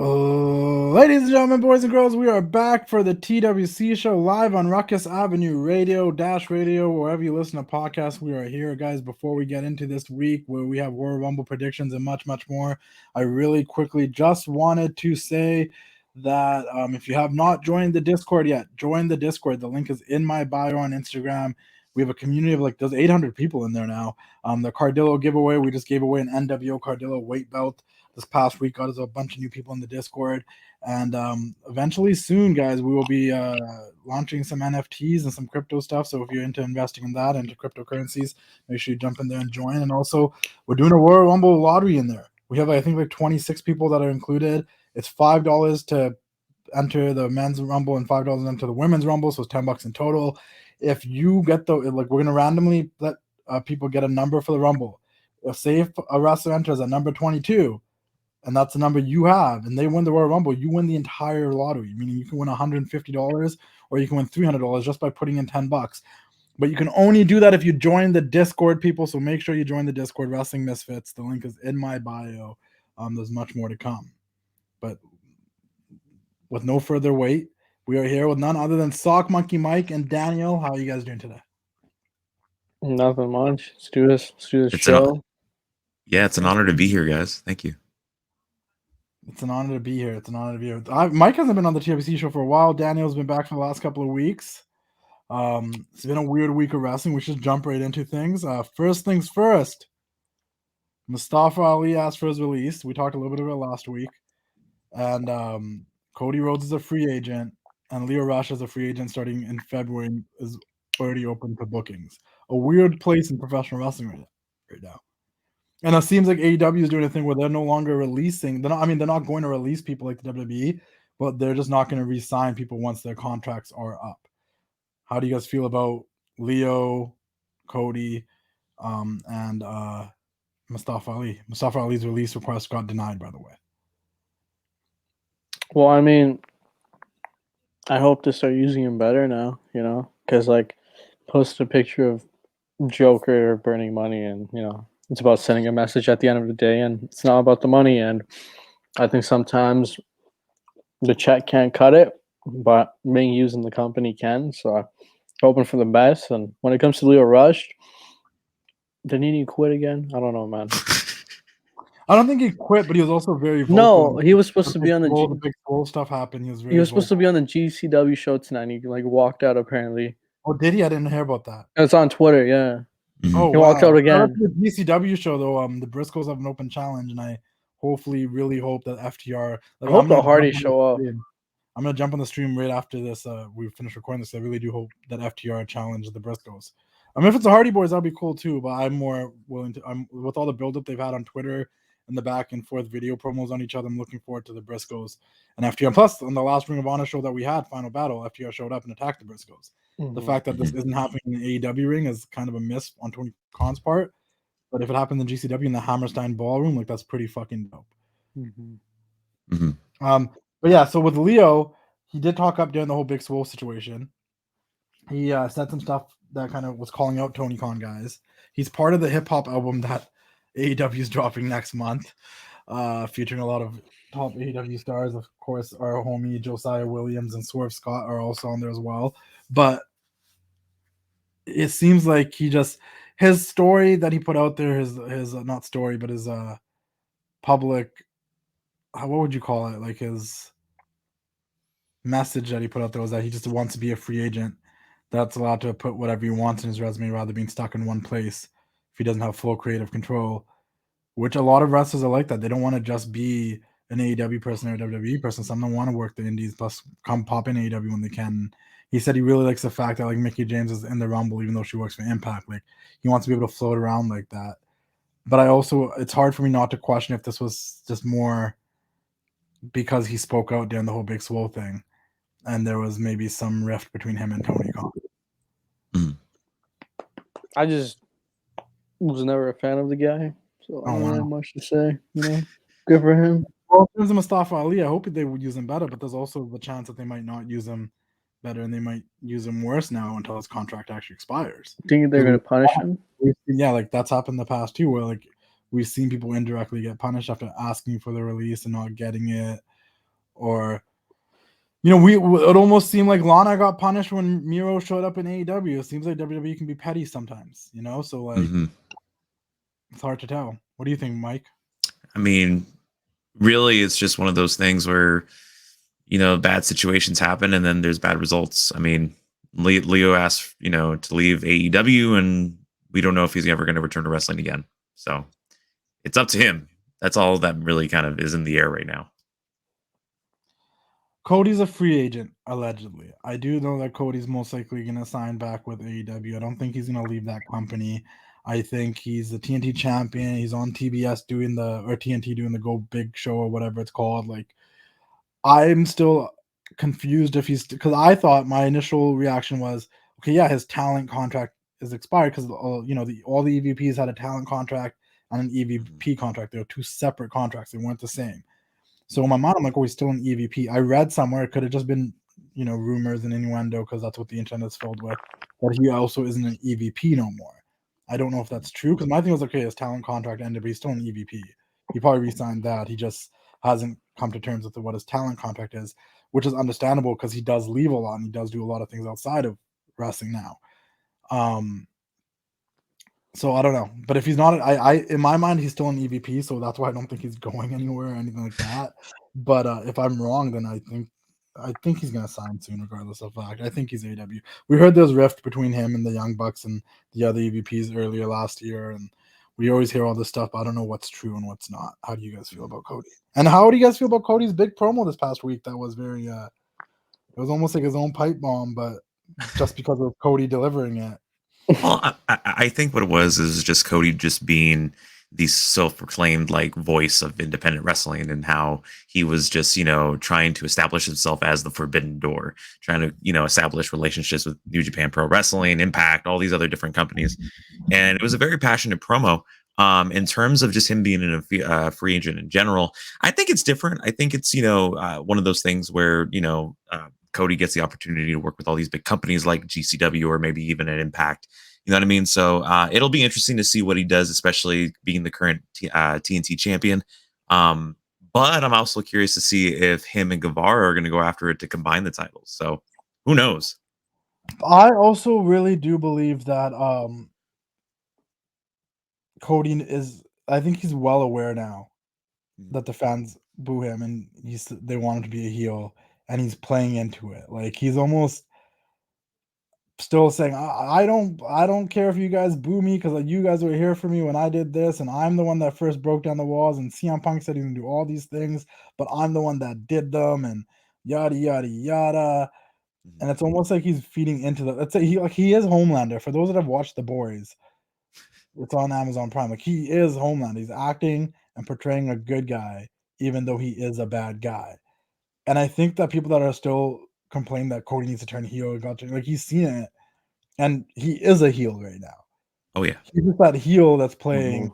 Ladies and gentlemen, boys and girls, we are back for the TWC Show live on Ruckus Avenue Radio, Dash Radio, wherever you listen to podcasts. We are here, guys. Before we get into this week where we have Royal Rumble predictions and much, much more, I really quickly just wanted to say that if you have not joined the Discord yet, join the Discord. The link is in my bio on Instagram. We have a community of there's 800 people in there now. The Cardillo giveaway, we just gave away an NWO Cardillo weight belt this past week. Got us a bunch of new people in the Discord. And eventually soon, guys, we will be launching some NFTs and some crypto stuff. So if you're into investing in that, into cryptocurrencies, make sure you jump in there and join. And also, we're doing a Royal Rumble lottery in there. We have, I think, 26 people that are included. It's $5 to enter the men's Rumble and $5 to enter the women's Rumble. So it's $10 in total. If you get we're going to randomly let people get a number for the Rumble. If a wrestler enters at number 22, and that's the number you have, and they win the Royal Rumble, you win the entire lottery, meaning you can win $150 or you can win $300 just by putting in $10. But you can only do that if you join the Discord, people, so make sure you join the Discord, Wrestling Misfits. The link is in my bio. There's much more to come. But with no further wait, we are here with none other than Sock Monkey Mike and Daniel. How are you guys doing today? Nothing much. Let's do this show. It's an honor to be here, guys. Thank you. It's an honor to be here. Mike hasn't been on the TWC show for a while. Daniel's been back for the last couple of weeks. It's been a weird week of wrestling. We should jump right into things. First things first. Mustafa Ali asked for his release. We talked a little bit about it last week. And Cody Rhodes is a free agent. And Lio Rush is a free agent starting in February and is already open to bookings. A weird place in professional wrestling right now. And it seems like AEW is doing a thing where they're no longer releasing. They're not going to release people like the WWE, but they're just not going to re-sign people once their contracts are up. How do you guys feel about Lio, Cody, and Mustafa Ali? Mustafa Ali's release request got denied, by the way. Well, I mean, I hope to start using him better now, because post a picture of Joker burning money and, it's about sending a message at the end of the day, and it's not about the money. And I think sometimes the check can't cut it, but being used in the company can. So I'm hoping for the best. And when it comes to Lio Rush, did he quit again? I don't know, man. I don't think he quit, but he was also very vocal. No, he was supposed to be on the big Swole stuff happened. He was supposed to be on the GCW show tonight. And he walked out apparently. Oh, did he? I didn't hear about that. It's on Twitter, yeah. Oh, he walked out again. The GCW show though, the Briscoes have an open challenge, and I really hope that FTR. I hope the Hardys show up. I'm gonna jump on the stream right after this. We finish recording this. I really do hope that FTR challenge the Briscoes. I mean, if it's the Hardy Boys, that'd be cool too. But I'm more willing to. I'm with all the buildup they've had on Twitter and the back and forth video promos on each other. I'm looking forward to the Briscoes and FTR. And plus, on the last Ring of Honor show that we had, Final Battle, FTR showed up and attacked the Briscoes. Mm-hmm. The fact that this isn't happening in the AEW ring is kind of a miss on Tony Khan's part. But if it happened in GCW in the Hammerstein Ballroom, that's pretty fucking dope. Mm-hmm. Mm-hmm. But yeah, so with Lio, he did talk up during the whole Big Swole situation. He said some stuff that kind of was calling out Tony Khan guys. He's part of the hip hop album that AEW is dropping next month, featuring a lot of top AEW stars. Of course, our homie Josiah Williams and Swerve Scott are also on there as well. But it seems like his story that he put out there, his not story, but his public, what would you call it? Like his message that he put out there was that he just wants to be a free agent that's allowed to put whatever he wants in his resume rather than being stuck in one place if he doesn't have full creative control, which a lot of wrestlers are like that. They don't want to just be an AEW person or a WWE person. Some don't want to work the indies, plus come pop in AEW when they can. He said he really likes the fact that Mickie James is in the Rumble, even though she works for Impact. He wants to be able to float around like that. But it's hard for me not to question if this was just more because he spoke out during the whole Big Swole thing, and there was maybe some rift between him and Tony Khan. Mm. I just was never a fan of the guy, so I don't have much to say. Good for him. Well, in terms of Mustafa Ali, I hope they would use him better, but there's also the chance that they might not use him better and they might use him worse now until his contract actually expires. Think they're going to punish him? Yeah, that's happened in the past too, where we've seen people indirectly get punished after asking for the release and not getting it, Or, it almost seemed like Lana got punished when Miro showed up in AEW. It seems like WWE can be petty sometimes, so like it's hard to tell. What do you think, Mike? I mean, really, it's just one of those things where, bad situations happen and then there's bad results. I mean, Lio asked, to leave AEW, and we don't know if he's ever going to return to wrestling again. So it's up to him. That's all that really kind of is in the air right now. Cody's a free agent, allegedly. I do know that Cody's most likely going to sign back with AEW. I don't think he's going to leave that company. I think he's the TNT champion. He's on TBS or TNT doing the Go Big Show or whatever it's called. Like, I'm still confused if he's, because I thought my initial reaction was, okay, yeah, his talent contract is expired because all the EVPs had a talent contract and an EVP contract. They were two separate contracts. They weren't the same. So in my mind, I'm like, oh, he's still an EVP. I read somewhere, it could have just been, rumors and innuendo, because that's what the internet is filled with, but he also isn't an EVP no more. I don't know if that's true, because my thing was, okay, his talent contract ended, but he's still an EVP. He probably re-signed that. He just hasn't come to terms with what his talent contract is, which is understandable because he does leave a lot and he does do a lot of things outside of wrestling now. So I don't know, but if he's not, I in my mind he's still an EVP, so that's why I don't think he's going anywhere or anything like that. But if I'm wrong, then I think he's gonna sign soon, regardless of fact. I think he's AW. We heard there's rift between him and the Young Bucks and the other EVPs earlier last year, and we always hear all this stuff. But I don't know what's true and what's not. How do you guys feel about Cody? And how do you guys feel about Cody's big promo this past week? That was very, it was almost like his own pipe bomb, but just because of Cody delivering it. Well, I think what it was is just Cody just being the self-proclaimed like voice of independent wrestling, and how he was just, trying to establish himself as the forbidden door, trying to, establish relationships with New Japan Pro Wrestling, Impact, all these other different companies. And it was a very passionate promo. In terms of just him being a free agent in general, I think it's different. I think it's, one of those things where, Cody gets the opportunity to work with all these big companies like GCW or maybe even an Impact. You know what I mean? So it'll be interesting to see what he does, especially being the current TNT champion. But I'm also curious to see if him and Guevara are going to go after it to combine the titles. So who knows? I also really do believe that Cody I think he's well aware now that the fans boo him and they want him to be a heel, and he's playing into it. Like, he's almost still saying, I don't care if you guys boo me, because like, you guys were here for me when I did this, and I'm the one that first broke down the walls, and CM Punk said he can do all these things, but I'm the one that did them, and yada yada yada. And it's almost like he's feeding into let's say he is Homelander. For those that have watched The Boys, it's on Amazon Prime. Like, he is Homelander. He's acting and portraying a good guy, even though he is a bad guy. And I think that people that are still complaining that Cody needs to turn heel, like, he's seen it, and he is a heel right now. Oh yeah, he's just that heel that's playing,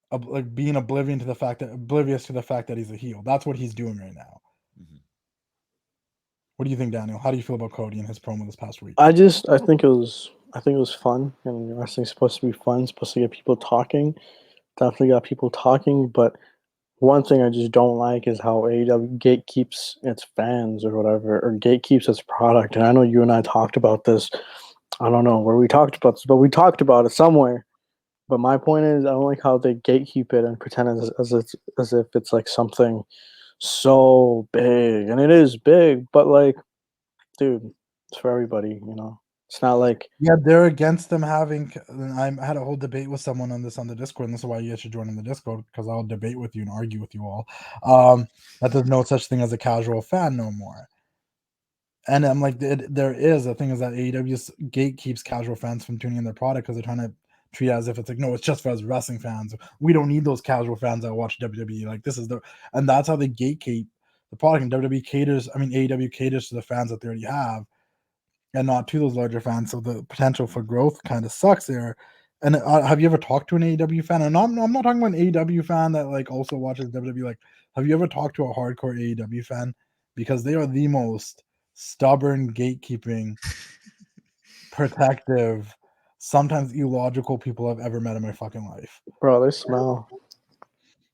like, being oblivious to the fact that he's a heel. That's what he's doing right now. What do you think, Daniel? How do you feel about Cody and his promo this past week? I think it was fun, and wrestling's supposed to be fun, supposed to get people talking. Definitely got people talking, but one thing I just don't like is how AEW gatekeeps its fans or whatever, or gatekeeps its product. And I know you and I talked about this. I don't know where we talked about this, but we talked about it somewhere. But my point is, I don't like how they gatekeep it and pretend as if it's like something so big, and it is big. But like, dude, it's for everybody, It's not like they're against them having. I had a whole debate with someone on the Discord, and this is why you guys should join in the Discord, because I'll debate with you and argue with you all. That there's no such thing as a casual fan no more. And I'm like, there is. The thing is that AEW gatekeeps casual fans from tuning in their product, because they're trying to treat it as if it's like, no, it's just for us wrestling fans. We don't need those casual fans that watch WWE. Like, and that's how they gatekeep the product. And AEW caters to the fans that they already have, and not to those larger fans. So the potential for growth kind of sucks there. And have you ever talked to an AEW fan? And I'm not talking about an AEW fan that like also watches WWE. Like, have you ever talked to a hardcore AEW fan? Because they are the most stubborn, gatekeeping, protective, sometimes illogical people I've ever met in my fucking life. Bro, they smell.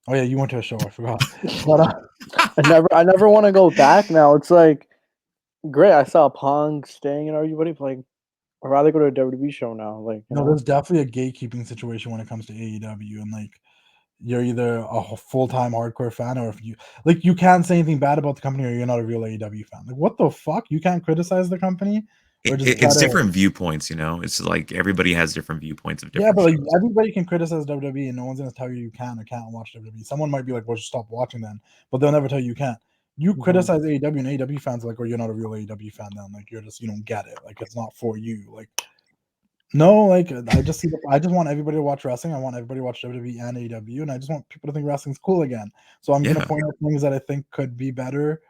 Oh yeah, you went to a show. I forgot. But I never want to go back now. It's like great. I saw Pong staying and everybody, but like I'd rather go to a WWE show now. Like you no, know. there's definitely a gatekeeping situation when it comes to AEW, and like you're either a full-time hardcore fan, or if you can't say anything bad about the company, or you're not a real AEW fan. Like what the fuck? You can't criticize the company, or just try It's to. different viewpoints, you know. It's like everybody has different viewpoints of Yeah, different but like shows. everybody can criticize WWE, and no one's gonna tell you can or can't watch WWE. Someone might be like, "Well, just stop watching then," but they'll never tell you can't. You Mhm. criticize AEW, and AEW fans are like, "Oh, you're not a real AEW fan then. Like you're just you don't get it. Like it's not for you." Like no, like I just I just want everybody to watch wrestling. I want everybody to watch WWE and AEW, and I just want people to think wrestling's cool again. So I'm gonna Yeah. point out things that I think could be better,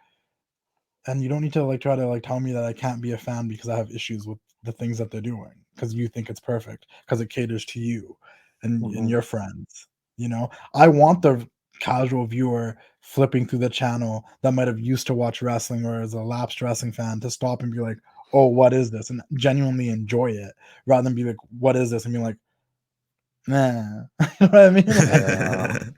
and you don't need to like try to like tell me that I can't be a fan because I have issues with the things that they're doing because you think it's perfect because it caters to you and Mhm. your friends. You know, I want the casual viewer flipping through the channel that might have used to watch wrestling or is a lapsed wrestling fan to stop and be like, "Oh, what is this?" and genuinely enjoy it, rather than be like, "What is this?" and be like, "Nah," you know what I mean? Yeah.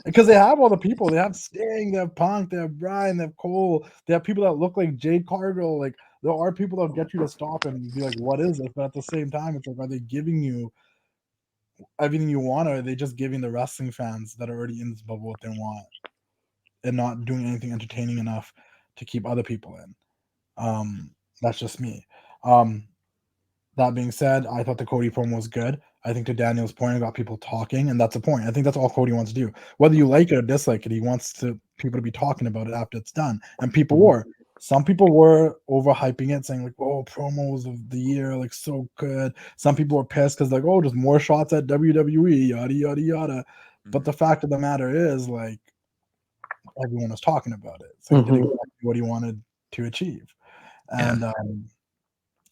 Because they have all the people. They have Sting, they have Punk, they have Brian, they have Cole, they have people that look like Jade Cargill. Like there are people that get you to stop and be like, "What is this?" But at the same time, it's like, are they giving you everything you want, or are they just giving the wrestling fans that are already in this bubble what they want and not doing anything entertaining enough to keep other people in? That's just me. Um, that being said, I thought the Cody promo was good. I think to Daniel's point, it got people talking, and that's the point. I think that's all Cody wants to do. Whether you like it or dislike it, he wants people to be talking about it after it's done. And people Mhm. were. Some people were overhyping it, saying like, "Oh, promos of the year, like so good." Some people were pissed because like, "Oh, just more shots at WWE, yada yada yada." But the Mhm. fact of the matter is, like, everyone was talking about it, so he did Mhm. exactly what he wanted to achieve. Yeah. And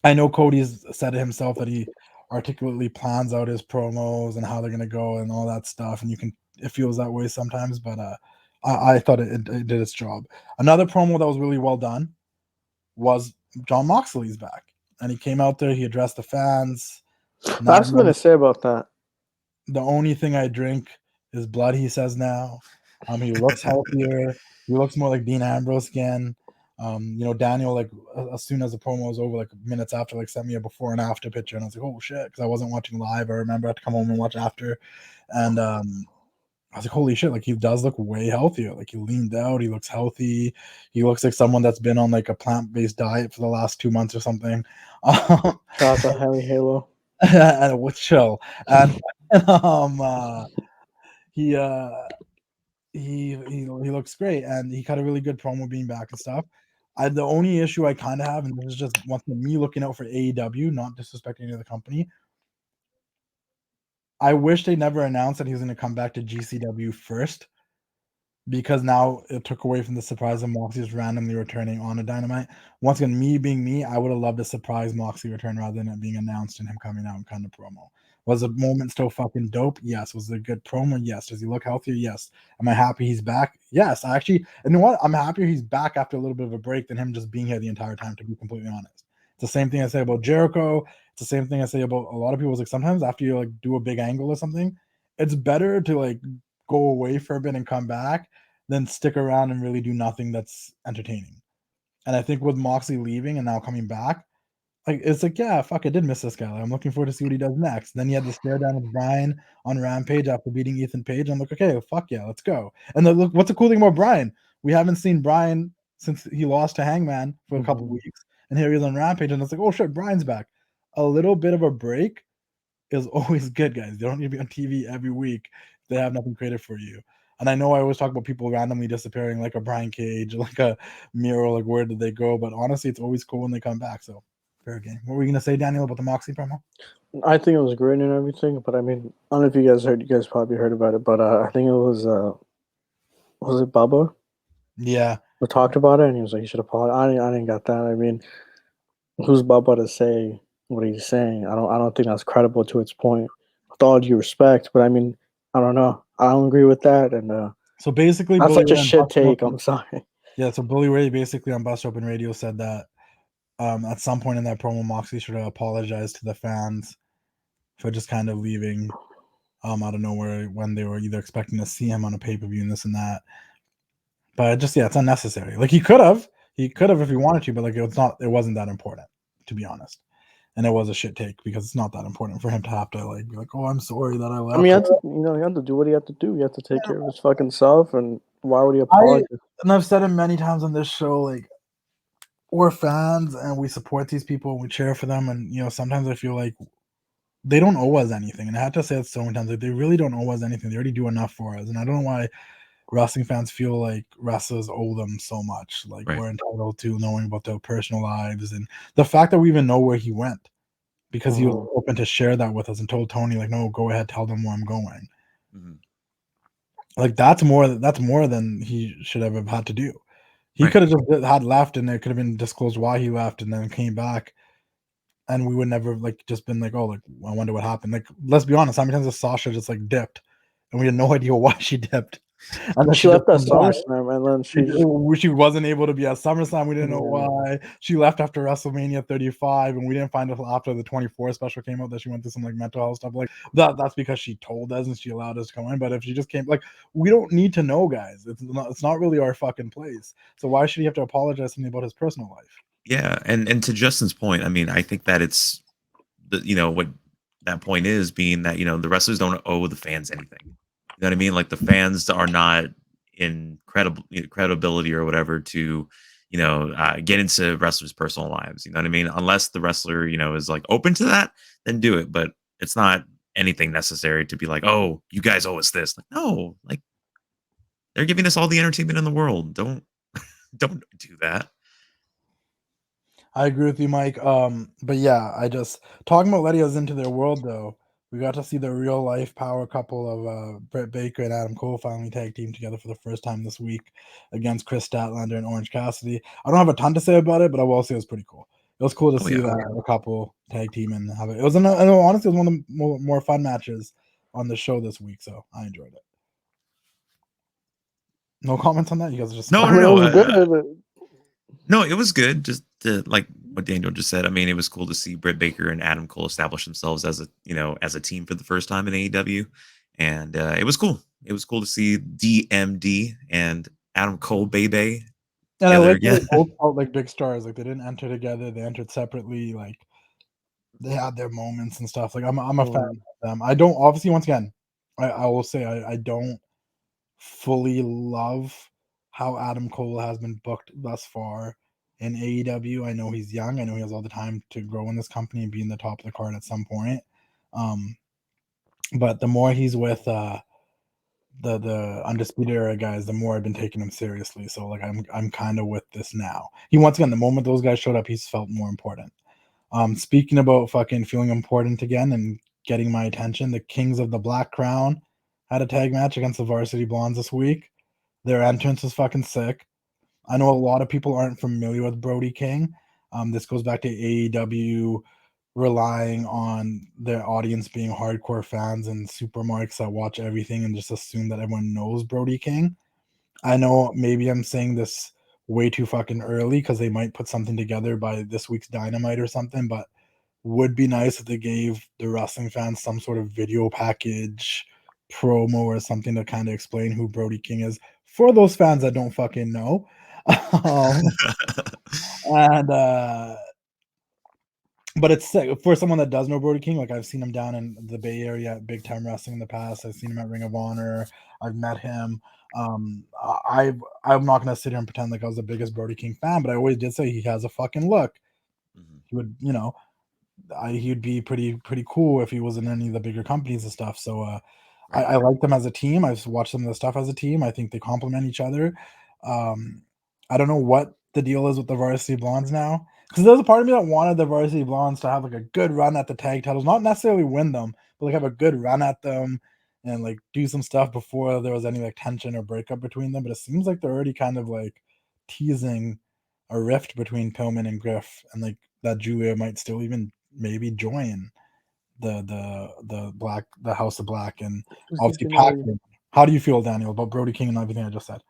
I know Cody's said it himself that he articulately plans out his promos and how they're gonna go and all that stuff, and it feels that way sometimes, but I thought it did its job. Another promo that was really well done was John Moxley's back, and he came out there, he addressed the fans. I Now have something to say about that. the only thing I drink is blood, he says now. He looks healthier. He looks more like Dean Ambrose again. Daniel, like, as soon as the promo was over, like minutes after, like sent me a before and after picture, and I was like, oh shit, because I wasn't watching live. I remember I had to come home and watch after, and I was like, holy shit, like he does look way healthier. Like he leaned out, he looks healthy. He looks like someone that's been on like a plant-based diet for the last 2 months or something. Shout out to Harry Halo. And with chill. And um he he looks great, and he cut a really good promo being back and stuff. The only issue I kind of have, and this is just once me looking out for AEW, not disrespecting any other company. I wish they never announced that he was going to come back to GCW first, because now it took away from the surprise of Moxley's randomly returning on a Dynamite. Once again, me being me, I would have loved a surprise Moxley return rather than it being announced and him coming out and kind of promo. Was the moment still fucking dope? Yes. Was it a good promo? Yes. Does he look healthier? Yes. Am I happy he's back? Yes. I actually, and you know what? I'm happier he's back after a little bit of a break than him just being here the entire time, to be completely honest. It's the same thing I say about Jericho. It's the same thing I say about a lot of people. It's like sometimes after you like do a big angle or something, it's better to like go away for a bit and come back than stick around and really do nothing that's entertaining. And I think with Moxley leaving and now coming back, like it's like, yeah, fuck, I did miss this guy. Like, I'm looking forward to see what he does next. Then he had the stare down with Brian on Rampage after beating Ethan Page. I'm like, okay, fuck yeah, let's go. And then look, what's the cool thing about Brian? We haven't seen Brian since he lost to Hangman for a couple Mhm. weeks, and here he is on Rampage, and it's like, oh shit, Brian's back. A little bit of a break is always good, guys. They don't need to be on TV every week if they have nothing creative for you. And I know I always talk about people randomly disappearing, like a Brian Cage, like a Miro, like where did they go? But honestly, it's always cool when they come back. So fair game. What were you gonna say, Daniel, about the Moxley promo? I think it was great and everything, but I mean, I don't know if you guys heard. You guys probably heard about it, but I think it was it Bubba Yeah, who talked about it, and he was like, "You should apologize." I didn't get that. I mean, who's Bubba to say what he's saying? I don't think that's credible to its point. With all due respect, but I mean, I don't know. I don't agree with that, and so basically, that's Bully such a Ray on shit Busted take. Open. I'm sorry. Yeah, so Bully Ray basically on Busted Open Radio said that at some point in that promo, Moxley should have apologized to the fans for just kind of leaving. out of nowhere when they were either expecting to see him on a pay-per-view and this and that. But it's unnecessary. Like he could have if he wanted to, but like it wasn't that important, to be honest. And it was a shit take because it's not that important for him to have to like be like, oh, I'm sorry that I left. I mean, he had to do what he had to do. He had to take care of his fucking self, and why would he apologize? And I've said it many times on this show, like we're fans and we support these people and we cheer for them, and sometimes I feel like they don't owe us anything, and I have to say it so many times. Like they really don't owe us anything. They already do enough for us, and I don't know why wrestling fans feel like wrestlers owe them so much. Like we're entitled to knowing about their personal lives and the fact that we even know where he went because he was open to share that with us and told Tony like, no, go ahead, tell them where I'm going. Like that's more than he should have had to do. He could have just had left and it could have been disclosed why he left and then came back. And we would never like just been like, oh, like I wonder what happened. Like, let's be honest, how many times has Sasha just like dipped and we had no idea why she dipped? And she left at SummerSlam, and then she wasn't able to be at SummerSlam. We didn't know why. She left after WrestleMania 35, and we didn't find out after the 24 special came out that she went through some like mental health stuff. Like that's because she told us and she allowed us to come in. But if she just came, like we don't need to know, guys. It's not really our fucking place. So why should he have to apologize to me about his personal life? Yeah, and to Justin's point, I mean, I think that it's what that point is being that the wrestlers don't owe the fans anything. You know what I mean? Like the fans are not in credibility or whatever to, get into wrestlers' personal lives. You know what I mean? Unless the wrestler, is like open to that, then do it. But it's not anything necessary to be like, oh, you guys owe us this. Like, no, like they're giving us all the entertainment in the world. Don't do that. I agree with you, Mike. But yeah, I just talking about letting us into their world though. We got to see the real life power couple of Britt Baker and Adam Cole finally tag team together for the first time this week against Chris Statlander and Orange Cassidy. I don't have a ton to say about it, but I will say it was pretty cool. It was cool to see the couple tag team and have it. It was honestly it was one of the more fun matches on the show this week, so I enjoyed it. No comments on that? You guys are just no. It was good. No, it was good. Just like what Daniel just said. I mean, it was cool to see Britt Baker and Adam Cole establish themselves as a team for the first time in AEW, and it was cool. It was cool to see DMD and Adam Cole baby. And I like they both felt like big stars. Like they didn't enter together; they entered separately. Like they had their moments and stuff. Like I'm a fan of them. I don't obviously once again, I will say I don't fully love how Adam Cole has been booked thus far in AEW. I know he's young. I know he has all the time to grow in this company and be in the top of the card at some point. But the more he's with the Undisputed Era guys, the more I've been taking him seriously. So like I'm kind of with this now. He once again, the moment those guys showed up, he's felt more important. Speaking about fucking feeling important again and getting my attention, the Kings of the Black Crown had a tag match against the Varsity Blondes this week. Their entrance was fucking sick. I know a lot of people aren't familiar with Brody King. This goes back to AEW relying on their audience being hardcore fans and supermarkets that watch everything and just assume that everyone knows Brody King. I know maybe I'm saying this way too fucking early because they might put something together by this week's Dynamite or something, but would be nice if they gave the wrestling fans some sort of video package, promo, or something to kind of explain who Brody King is for those fans that don't fucking know. But it's sick for someone that does know Brody King. Like I've seen him down in the Bay Area at Big Time Wrestling in the past. I've seen him at Ring of Honor. I've met him. I'm not gonna sit here and pretend like I was the biggest Brody King fan, but I always did say he has a fucking look. He would, he'd be pretty cool if he was in any of the bigger companies and stuff. So I like them as a team. I've watched some of the stuff as a team. I think they complement each other. I don't know what the deal is with the Varsity Blondes now, because there's a part of me that wanted the Varsity Blondes to have like a good run at the tag titles, not necessarily win them, but like have a good run at them and like do some stuff before there was any like tension or breakup between them. But it seems like they're already kind of like teasing a rift between Pillman and Griff, and like that Julia might still even maybe join the House of Black and obviously Pac-Man. How do you feel, Daniel, about Brody King and everything I just said?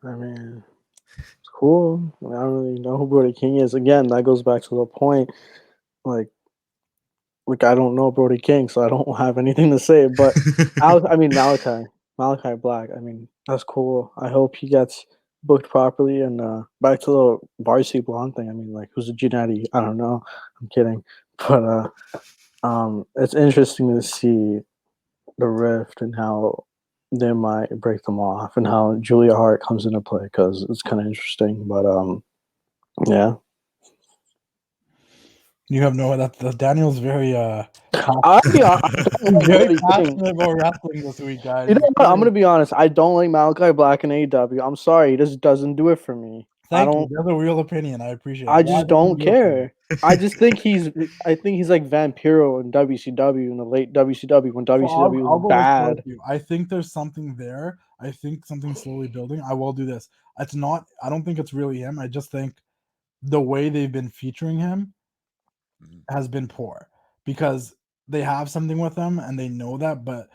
I mean, it's cool. I don't really know who Brody King is. Again, that goes back to the point. Like, like I don't know Brody King, so I don't have anything to say. But Malachi Black. I mean, that's cool. I hope he gets booked properly. And back to the varsity blonde thing. I mean, like, who's a Giannetti? I don't know. I'm kidding, but it's interesting to see the rift and how they might break them off, and how Julia Hart comes into play because it's kind of interesting. But yeah. You have no that Daniel's very I'm very passionate about wrestling this week, guys. You know what? I'm gonna be honest. I don't like Malachi Black in AEW. I'm sorry, he just doesn't do it for me. Thank you. That's a real opinion. I appreciate it. I just don't care. I just think he's like Vampiro in WCW in the late WCW when WCW was bad. I think there's something there. I think something's slowly building. I will do this. It's not. I don't think it's really him. I just think the way they've been featuring him has been poor because they have something with him and they know that. But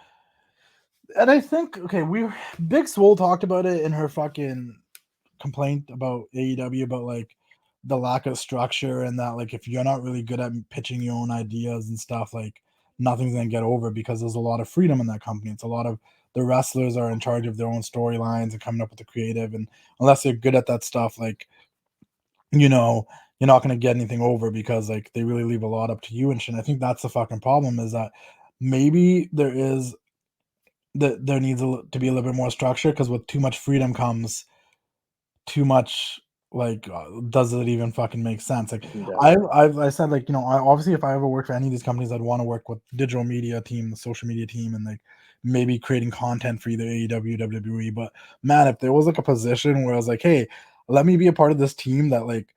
and I think Big Swole talked about it in her fucking complaint about AEW about like the lack of structure and that like if you're not really good at pitching your own ideas and stuff, like nothing's gonna get over because there's a lot of freedom in that company. It's a lot of the wrestlers are in charge of their own storylines and coming up with the creative, and unless they're good at that stuff, like you're not gonna get anything over because like they really leave a lot up to you and shit. I think that's the fucking problem, is that maybe there needs to be a little bit more structure, because with too much freedom comes too much does it even fucking make sense? Like I said, like, I obviously if I ever work for any of these companies, I'd want to work with digital media team, the social media team, and like maybe creating content for either AEW, WWE. But man, if there was like a position where I was like, hey, let me be a part of this team that like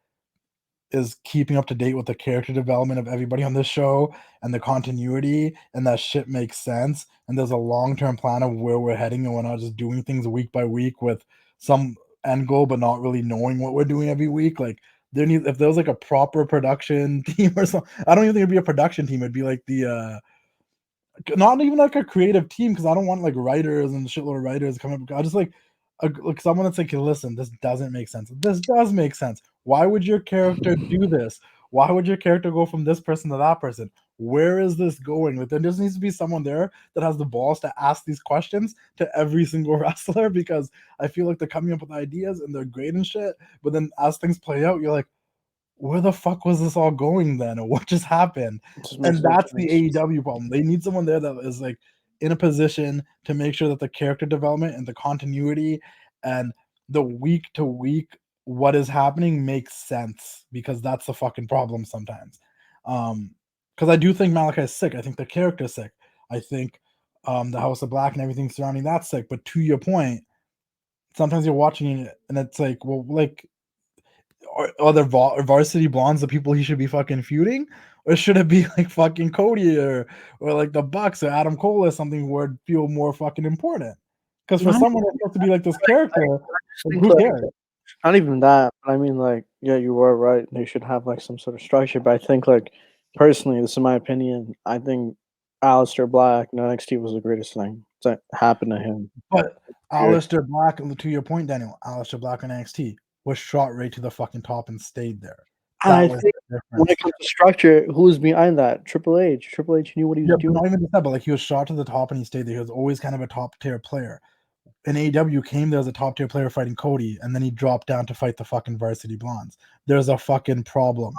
is keeping up to date with the character development of everybody on this show and the continuity, and that shit makes sense, and there's a long-term plan of where we're heading, and we're not just doing things week by week with some end goal but not really knowing what we're doing every week. Like if there was like a proper production team or something, I don't even think it'd be a production team, it'd be like the not even like a creative team, because I don't want like writers and shitload of writers coming up. I just like someone that's like, listen, this doesn't make sense. This does make sense. Why would your character do this? Why would your character go from this person to that person? Where is this going? Like, there just needs to be someone there that has the balls to ask these questions to every single wrestler, because I feel like they're coming up with ideas and they're great and shit, but then as things play out, you're like, where the fuck was this all going then? Or what just happened? And that's the AEW problem. They need someone there that is like in a position to make sure that the character development and the continuity and the week to week what is happening makes sense, because that's the fucking problem sometimes. Because I do think Malachi is sick. I think the character is sick. I think the House of Black and everything surrounding that's sick. But to your point, sometimes you're watching it and it's like, well, like, are there varsity blondes the people he should be fucking feuding, or should it be like fucking Cody or like the Bucks or Adam Cole or something where it feel more fucking important? Because for someone that's supposed to be like this character, like, who cares? Not even that. I mean, like, yeah, you were right. They should have like some sort of structure. But I think, like, personally, this is my opinion. I think Aleister Black in NXT was the greatest thing that happened to him. But Aleister Black, to your point, Daniel, Aleister Black on NXT was shot right to the fucking top and stayed there. I think when it comes to structure, who was behind that? Triple H. Triple H knew what he was doing. Not even just that, but like he was shot to the top and he stayed there. He was always kind of a top tier player. In AEW came there as a top tier player fighting Cody, and then he dropped down to fight the fucking varsity blondes. There's a fucking problem.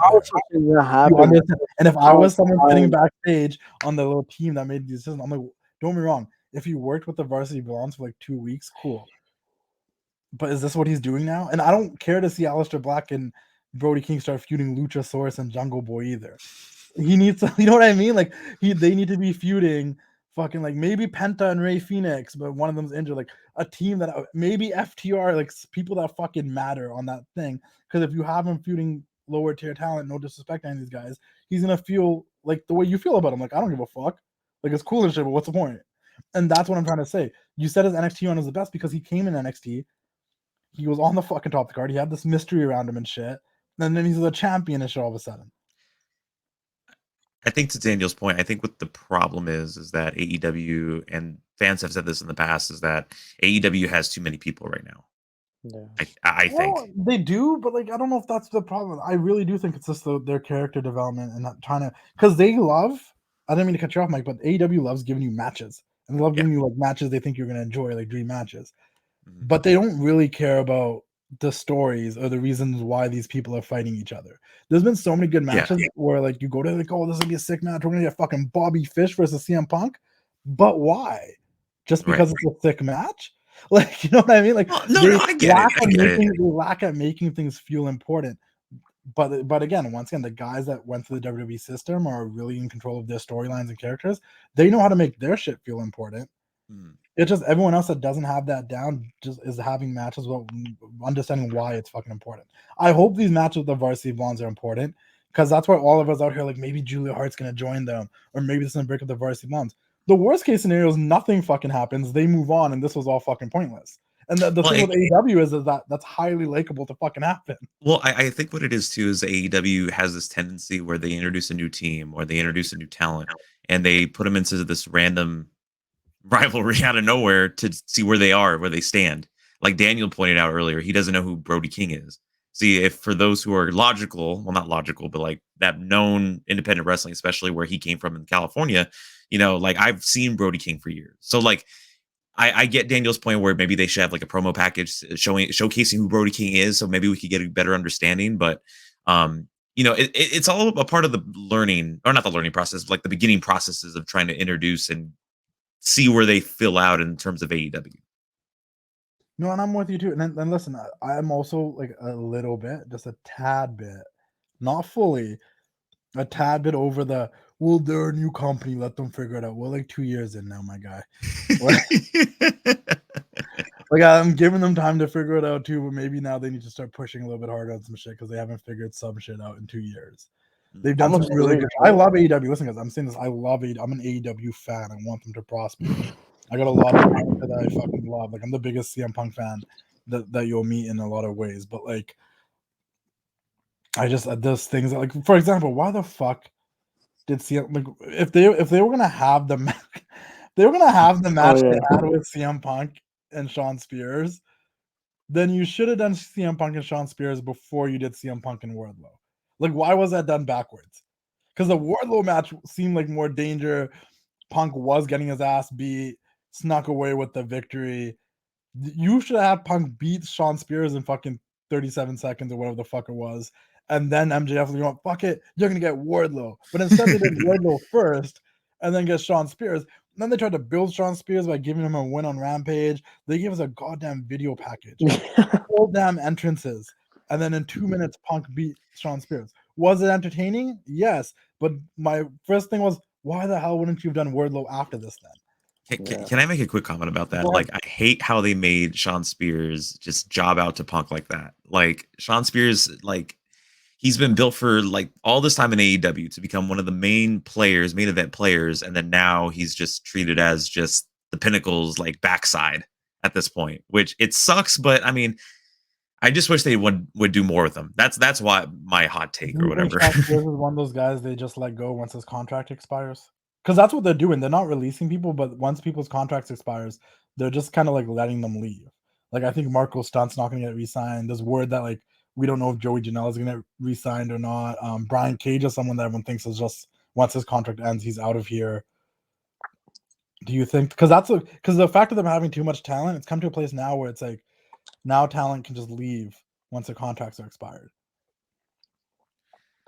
And if I was someone sitting backstage on the little team that made the decision, I'm like, don't get me wrong, if he worked with the varsity blondes for like 2 weeks, cool. But is this what he's doing now? And I don't care to see Aleister Black and Brody King start feuding Luchasaurus and Jungle Boy either. He needs to, you know what I mean? Like they need to be feuding fucking like maybe Penta and Rey Fenix, but one of them's injured. Like a team that maybe FTR, like people that fucking matter on that thing. Because if you have him feuding lower tier talent, no disrespect to any of these guys, he's gonna feel like the way you feel about him. Like, I don't give a fuck. Like, it's cool and shit, but what's the point? And that's what I'm trying to say. You said his NXT run was the best because he came in NXT. He was on the fucking top of the card. He had this mystery around him and shit. And then he's a champion and shit all of a sudden. I think to Daniel's point, I think what the problem is that AEW, and fans have said this in the past, is that AEW has too many people right now. Yeah. I think they do, but like I don't know if that's the problem. I really do think it's just their character development and not trying to, because they love I didn't mean to cut you off, Mike, but AEW loves giving you matches. And they love giving you like matches they think you're gonna enjoy, like dream matches. Mhm. But they don't really care about the stories or the reasons why these people are fighting each other. There's been so many good matches where like you go to like, oh, this will be a sick match. We're gonna get fucking Bobby Fish versus CM Punk. But why? Just because it's a sick match? Like, you know what I mean? Like, no, I get it. they lack at making things feel important. But again, once again, the guys that went through the WWE system are really in control of their storylines and characters. They know how to make their shit feel important. It's just everyone else that doesn't have that down just is having matches without understanding why it's fucking important. I hope these matches with the Varsity Blondes are important because that's why all of us out here like maybe Julia Hart's gonna join them or maybe this is gonna break up the Varsity Blondes. The worst case scenario is nothing fucking happens. They move on and this was all fucking pointless. And the thing with AEW is that that's highly likable to fucking happen. Well, I think what it is too is AEW has this tendency where they introduce a new team or they introduce a new talent and they put them into this random rivalry out of nowhere to see where they stand. Like Daniel pointed out earlier, he doesn't know who Brody King is. See, if for those who are logical, well, not logical, but like that known independent wrestling, especially where he came from in California, you know, like I've seen Brody King for years. So like I get Daniel's point where maybe they should have like a promo package showcasing who Brody King is, so maybe we could get a better understanding. But you know, it's all a part of the learning, or not the learning process, but like the beginning processes of trying to introduce and see where they fill out in terms of AEW. No, and I'm with you too. And then listen, I'm also like a little bit, just a tad bit, not fully, a tad bit over the well, they're a new company, let them figure it out. We're like 2 years in now, my guy. Like I'm giving them time to figure it out too, but maybe now they need to start pushing a little bit harder on some shit because they haven't figured some shit out in 2 years. They've done some really good. I love AEW. Listen, guys, I'm saying this. I love AEW. I'm an AEW fan. I want them to prosper. I got a lot of that I fucking love. Like I'm the biggest CM Punk fan that you'll meet in a lot of ways. But like, I just there's things that, like, for example, why the fuck did CM like if they were gonna have the they were gonna have the match they had with CM Punk and Shawn Spears, then you should have done CM Punk and Shawn Spears before you did CM Punk and Wardlow. Like, why was that done backwards? Because the Wardlow match seemed like more danger. Punk was getting his ass beat, snuck away with the victory. You should have Punk beat Shawn Spears in fucking 37 seconds or whatever the fuck it was. And then MJF was going, fuck it, you're going to get Wardlow. But instead, they did Wardlow first and then get Shawn Spears. And then they tried to build Shawn Spears by giving him a win on Rampage. They gave us a goddamn video package, full damn entrances. And then in 2 minutes, Punk beat Shawn Spears. Was it entertaining? Yes. But my first thing was, why the hell wouldn't you have done Wardlow after this then? Can I make a quick comment about that? Like, I hate how they made Shawn Spears just job out to Punk like that. Like, Shawn Spears, like, he's been built for like all this time in AEW to become one of the main event players, and then now he's just treated as just the Pinnacle's like backside at this point, which it sucks. But I mean, I just wish they would do more with him. That's why my hot take or whatever. This is one of those guys they just let go once his contract expires. Because that's what they're doing. They're not releasing people, but once people's contracts expires, they're just kind of like letting them leave. Like I think Marco Stunt's not going to get re-signed. There's word that like we don't know if Joey Janela is going to get re-signed or not. Brian Cage is someone that everyone thinks is just once his contract ends, he's out of here. Do you think? Because the fact of them having too much talent, it's come to a place now where it's like now talent can just leave once their contracts are expired.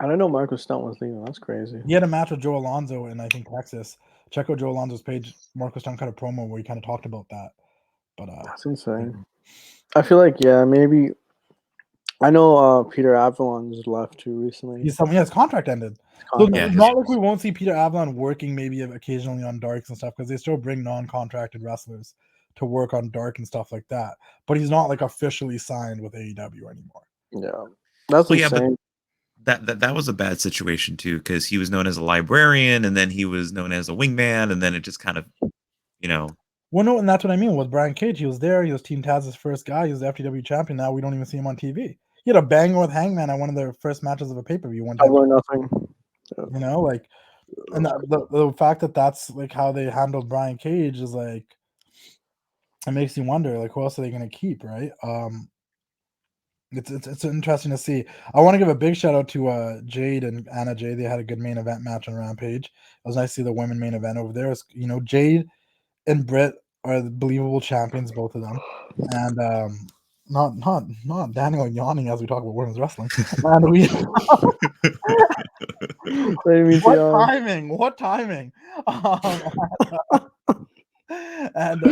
I don't know Marco Stunt was leaving. That's crazy. He had a match with Joe Alonzo in, I think, Texas. Check out Joe Alonzo's page. Marco Stunt kind of promo where he kind of talked about that. But that's insane. I feel like, yeah, maybe. I know Peter Avalon just left too recently. His contract ended. So it's not like we won't see Peter Avalon working maybe occasionally on Darks and stuff because they still bring non-contracted wrestlers to work on Dark and stuff like that. But he's not like officially signed with AEW anymore. Yeah, that's insane. But that was a bad situation too because he was known as a librarian and then he was known as a wingman and then it just kind of, you know. Well, no, and that's what I mean with Brian Cage. He was there. He was Team Taz's first guy. He was the FTW champion. Now we don't even see him on TV. He had a banger with Hangman at one of their first matches of a pay-per-view. I learned nothing. You know, like, and the fact that that's like how they handled Brian Cage is like, it makes you wonder, like, who else are they going to keep, right? It's interesting to see. I want to give a big shout out to Jade and Anna Jay. They had a good main event match on Rampage. It was nice to see the women main event over there. It's, Jade and Britt are the believable champions, both of them, and not Daniel yawning as we talk about women's wrestling. And we what timing? And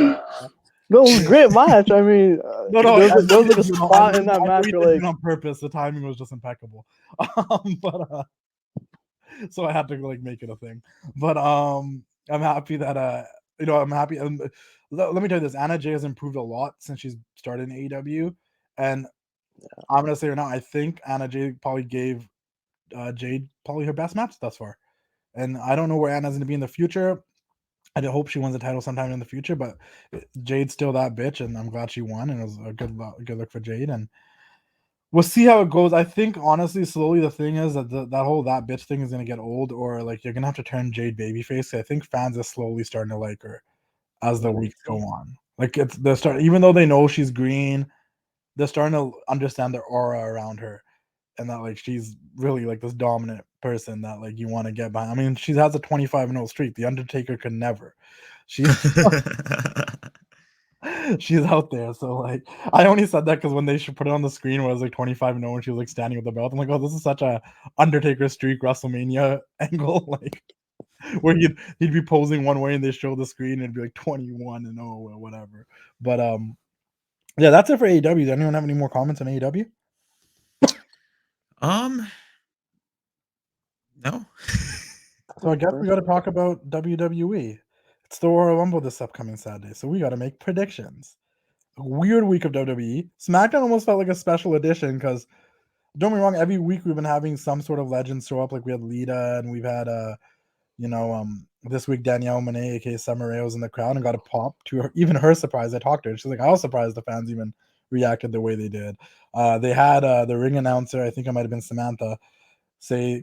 no, it was a great match. I mean, no, there was like a spot in that match where, like, on purpose, the timing was just impeccable. But so I had to like make it a thing. But I'm happy that I'm happy. Let me tell you this: Anna Jay has improved a lot since she's started in AEW, and I'm gonna say right now, I think Anna Jay probably gave Jade probably her best match thus far, and I don't know where Anna's gonna be in the future. I hope she wins the title sometime in the future, but Jade's still that bitch, and I'm glad she won, and it was a good look for Jade, and we'll see how it goes. I think honestly, slowly the thing is that that bitch thing is gonna get old, or like you're gonna have to turn Jade babyface. I think fans are slowly starting to like her as the weeks go on. Like even though they know she's green, they're starting to understand the aura around her, and that like she's really like this dominant person that like you want to get behind. I mean, she has a 25-0 streak. The Undertaker could never. She's she's out there. So like, I only said that because when they should put it on the screen where it was like 25-0 and she was like standing with the belt, I'm like, oh, this is such a Undertaker streak WrestleMania angle, like where he'd be posing one way and they show the screen and it'd be like 21-0 or whatever. But yeah, that's it for AEW. Does anyone have any more comments on AEW? No. So I guess we got to talk about WWE. It's the Royal Rumble this upcoming Saturday, so we got to make predictions. A weird week of WWE. SmackDown almost felt like a special edition because, don't get me wrong, every week we've been having some sort of legend show up. Like we had Lita, and we've had this week Danielle Monet, aka Summer Rae, was in the crowd and got a pop. To her, even her surprise, I talked to her. She's like, I was surprised the fans even reacted the way they did. They had the ring announcer, I think it might have been Samantha,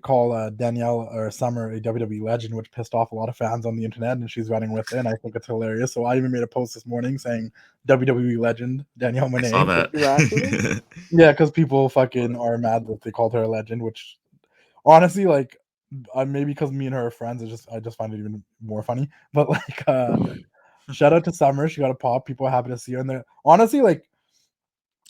call Danielle or Summer a WWE legend, which pissed off a lot of fans on the internet, and she's running with it, and I think it's hilarious. So I even made a post this morning saying WWE legend Danielle Monet. I saw that. Yeah, because people fucking are mad that they called her a legend, which honestly, like, maybe because me and her are friends, I just find it even more funny. But like, shout out to Summer, she got a pop. People are happy to see her, and they're honestly like,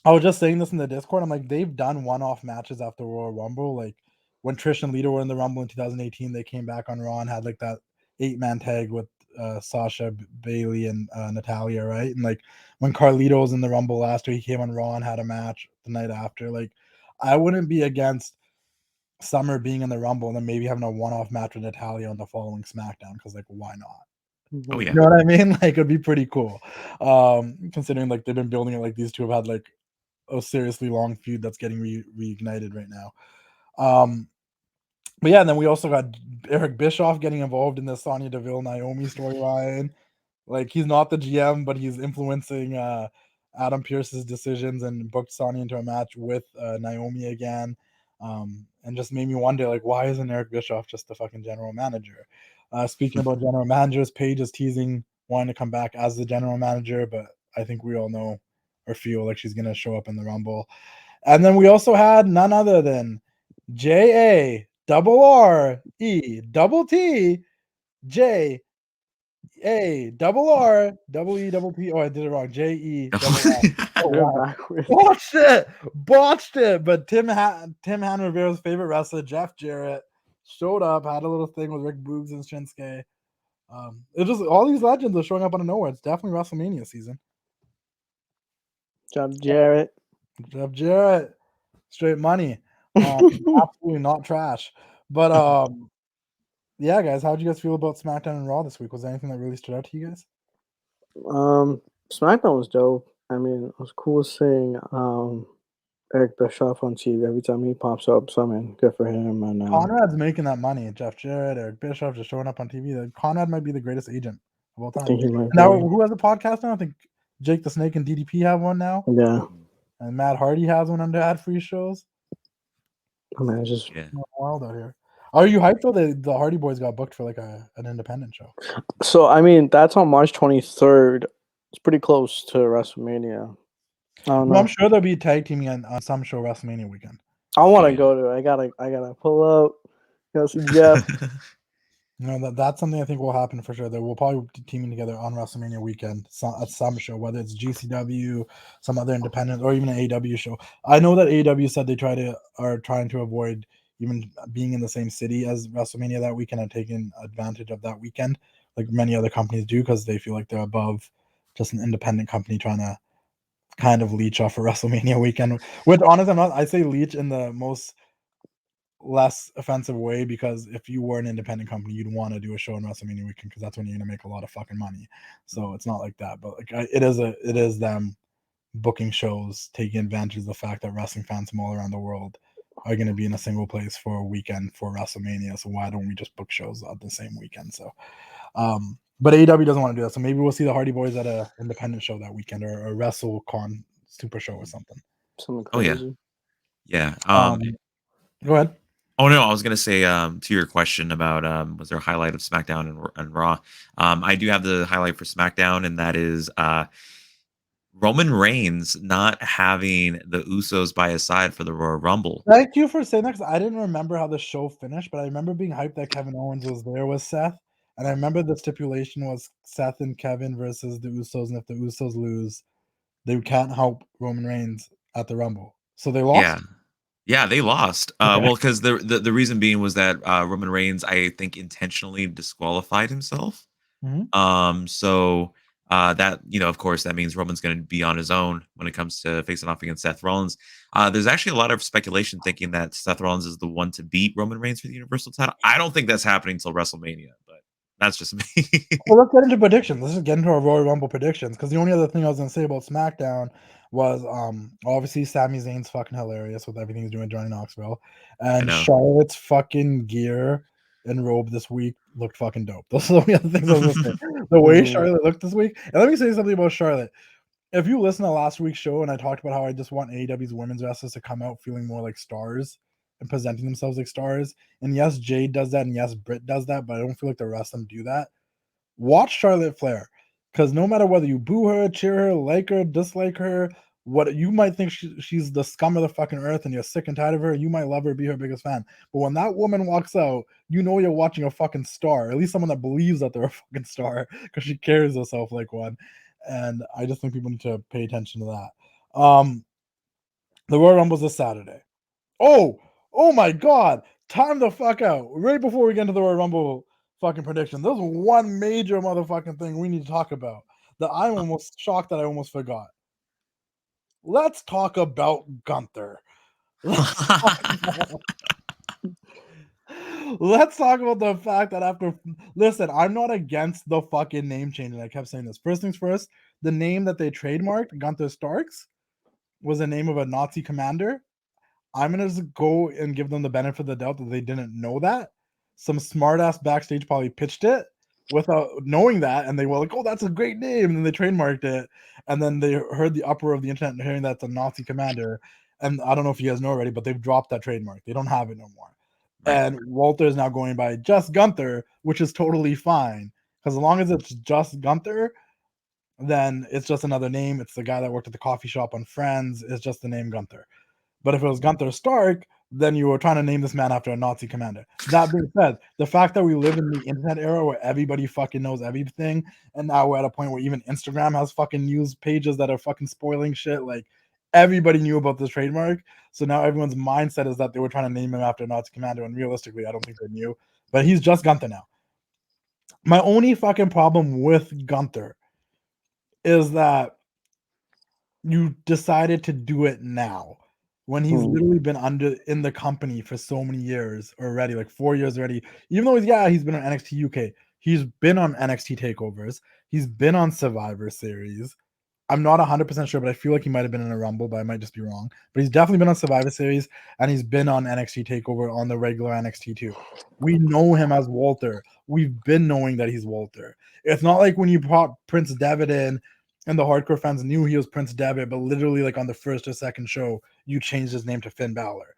I was just saying this in the Discord. I'm like, they've done one-off matches after Royal Rumble, like when Trish and Lita were in the Rumble in 2018, they came back on Raw and had like that 8-man tag with Sasha, Bailey, and Natalia, right? And like when Carlito was in the Rumble last year, he came on Raw and had a match the night after. Like, I wouldn't be against Summer being in the Rumble and then maybe having a one-off match with Natalia on the following SmackDown, because like, why not? Oh yeah, you know what I mean? Like, it'd be pretty cool. Considering like they've been building it, like these two have had like a seriously long feud that's getting reignited right now. But yeah, and then we also got Eric Bischoff getting involved in the Sonya Deville Naomi storyline. Like, he's not the GM, but he's influencing Adam Pearce's decisions and booked Sonya into a match with Naomi again. And just made me wonder, like, why isn't Eric Bischoff just the fucking general manager? Speaking about general managers, Paige is teasing wanting to come back as the general manager, but I think we all know or feel like she's going to show up in the Rumble. And then we also had none other than JA double R E double T J A double R double E double T. Oh, I did it wrong. JE double R. Oh, wow. Botched it. But Tim Han Rivera's favorite wrestler, Jeff Jarrett, showed up, had a little thing with Rick Boogs and Shinsuke. It just all these legends are showing up out of nowhere. It's definitely WrestleMania season. Jeff Jarrett. Straight money. Absolutely not trash. But yeah, guys, how did you guys feel about SmackDown and Raw this week? Was there anything that really stood out to you guys? SmackDown was dope. I mean, it was cool seeing Eric Bischoff on TV every time he pops up. So I mean, good for him. And Conrad's making that money. Jeff Jarrett, Eric Bischoff just showing up on TV. Conrad might be the greatest agent of all time. I think he might now, who has a podcast now? I think Jake the Snake and DDP have one now. Yeah. And Matt Hardy has one under ad-free shows. I mean, it's just wild out here. Are you hyped though? The Hardy Boys got booked for like an independent show. So I mean, that's on March 23rd. It's pretty close to WrestleMania. don't Well, I'm know. sure they'll be tag teaming on some show WrestleMania weekend. I want to yeah. go to it. I gotta pull up. Go see Jeff. That's something I think will happen for sure. That we'll probably be teaming together on WrestleMania weekend at some show, whether it's GCW, some other independent, or even an AEW show. I know that AEW said they are trying to avoid even being in the same city as WrestleMania that weekend and taking advantage of that weekend, like many other companies do, because they feel like they're above just an independent company trying to kind of leech off a WrestleMania weekend. Which honestly, I say leech in the most less offensive way, because if you were an independent company, you'd want to do a show on WrestleMania weekend because that's when you're gonna make a lot of fucking money. So it's not like that, but like it is them booking shows, taking advantage of the fact that wrestling fans from all around the world are going to be in a single place for a weekend for WrestleMania. So why don't we just book shows on the same weekend? So, but AEW doesn't want to do that. So maybe we'll see the Hardy Boys at a independent show that weekend, or a WrestleCon super show or something. Something Oh yeah, crazy. yeah. Go ahead. Oh no, I was gonna say to your question about was there a highlight of SmackDown and Raw? I do have the highlight for SmackDown, and that is Roman Reigns not having the Usos by his side for the Royal Rumble. Thank you for saying that, because I didn't remember how the show finished, but I remember being hyped that Kevin Owens was there with Seth. And I remember the stipulation was Seth and Kevin versus the Usos. And if the Usos lose, they can't help Roman Reigns at the Rumble. So they Yeah, lost? yeah, they lost. Okay. Well, because the reason being was that Roman Reigns, I think, intentionally disqualified himself. Mhm. So that, of course, that means Roman's going to be on his own when it comes to facing off against Seth Rollins. There's actually a lot of speculation thinking that Seth Rollins is the one to beat Roman Reigns for the Universal title. I don't think that's happening until WrestleMania, but that's just me. Well, let's get into predictions. Let's just get into our Royal Rumble predictions. Because the only other thing I was gonna say about SmackDown was obviously Sami Zayn's fucking hilarious with everything he's doing with Johnny Knoxville. I And know. Charlotte's fucking gear and robe this week looked fucking dope. Those are the only other things I was gonna say. The way Charlotte looked this week. And let me say something about Charlotte. If you listen to last week's show and I talked about how I just want AEW's women's wrestlers to come out feeling more like stars and presenting themselves like stars. And yes, Jade does that, and yes, Britt does that, but I don't feel like the rest of them do that. Watch Charlotte Flair, because no matter whether you boo her, cheer her, like her, dislike her, what you might think she's the scum of the fucking earth and you're sick and tired of her, you might love her, be her biggest fan. But when that woman walks out, you know you're watching a fucking star, at least someone that believes that they're a fucking star, because she carries herself like one. And I just think people need to pay attention to that. The Royal Rumble's this Saturday. Oh my God! Time the fuck out. Right before we get into the Royal Rumble fucking prediction, there's one major motherfucking thing we need to talk about that I'm almost shocked that I almost forgot. Let's talk about Gunther. Let's talk about the fact that listen, I'm not against the fucking name change, and I kept saying this. First things first, the name that they trademarked, Gunther Starks, was the name of a Nazi commander. I'm gonna just go and give them the benefit of the doubt that they didn't know that. Some smartass backstage probably pitched it without knowing that, and they were like, "Oh, that's a great name," and then they trademarked it, and then they heard the uproar of the internet and hearing that's a Nazi commander. And I don't know if you guys know already, but they've dropped that trademark. They don't have it no more. Right. And Walter is now going by just Gunther, which is totally fine, because as long as it's just Gunther, then it's just another name. It's the guy that worked at the coffee shop on Friends. It's just the name Gunther. But if it was Gunther Stark, then you were trying to name this man after a Nazi commander. That being said, the fact that we live in the internet era where everybody fucking knows everything, and now we're at a point where even Instagram has fucking news pages that are fucking spoiling shit. Like, everybody knew about this trademark. So now everyone's mindset is that they were trying to name him after a Nazi commander, and realistically, I don't think they knew. But he's just Gunther now. My only fucking problem with Gunther is that you decided to do it now when he's literally been in the company for so many years already, like 4 years already. Even though he's been on NXT UK, he's been on NXT takeovers, he's been on Survivor Series. I'm not 100% sure, but I feel like he might have been in a Rumble, but I might just be wrong. But he's definitely been on Survivor Series, and he's been on NXT takeover on the regular NXT too. We know him as Walter. We've been knowing that he's Walter. It's not like when you brought Prince Devitt in and the hardcore fans knew he was Prince Devitt, but literally like on the first or second show, you changed his name to Finn Balor.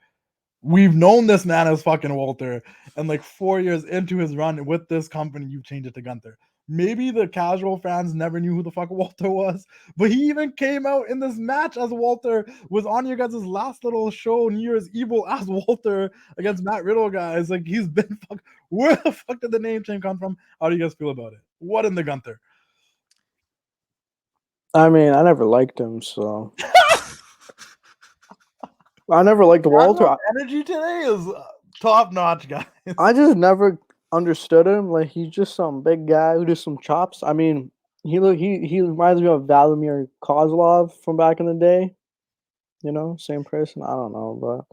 We've known this man as fucking Walter, and like 4 years into his run with this company, you've changed it to Gunther. maybe the casual fans never knew who the fuck Walter was, but he even came out in this match as Walter, was on your guys' last little show, New Year's Evil, as Walter against Matt Riddle, guys. Like, he's been where the fuck did the name change come from? How do you guys feel about it? What in the Gunther? I mean, I never liked him, so I never liked Walter. Energy today is top notch, guys. I just never understood him. Like, he's just some big guy who does some chops. I mean, he reminds me of Vladimir Kozlov from back in the day. You know, same person. I don't know, but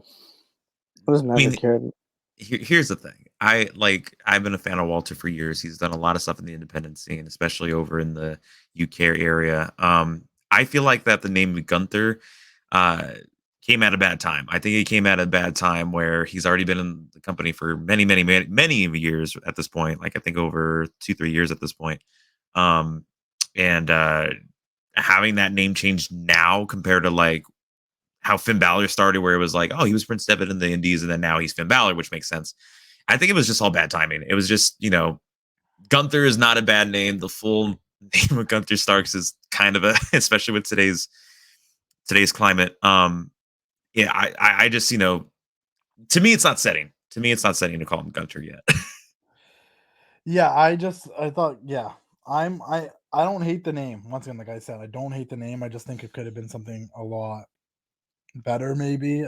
I just never cared. Here's the thing. I've been a fan of Walter for years. He's done a lot of stuff in the independent scene, especially over in the UK area. I feel like that the name Gunther came at a bad time. I think it came at a bad time where he's already been in the company for many years at this point. Like, I think over 2-3 years at this point. And having that name changed now compared to like how Finn Balor started, where it was like, oh, he was Prince Devitt in the Indies, and then now he's Finn Balor, which makes sense. I think it was just all bad timing. It was just, Gunther is not a bad name. The full name of Gunther Starks is kind of especially with today's climate. Yeah, I just, to me, it's not setting. To me, it's not setting to call him Gunther yet. Yeah, I thought, yeah, I don't hate the name. Once again, like I said, I don't hate the name. I just think it could have been something a lot better, maybe.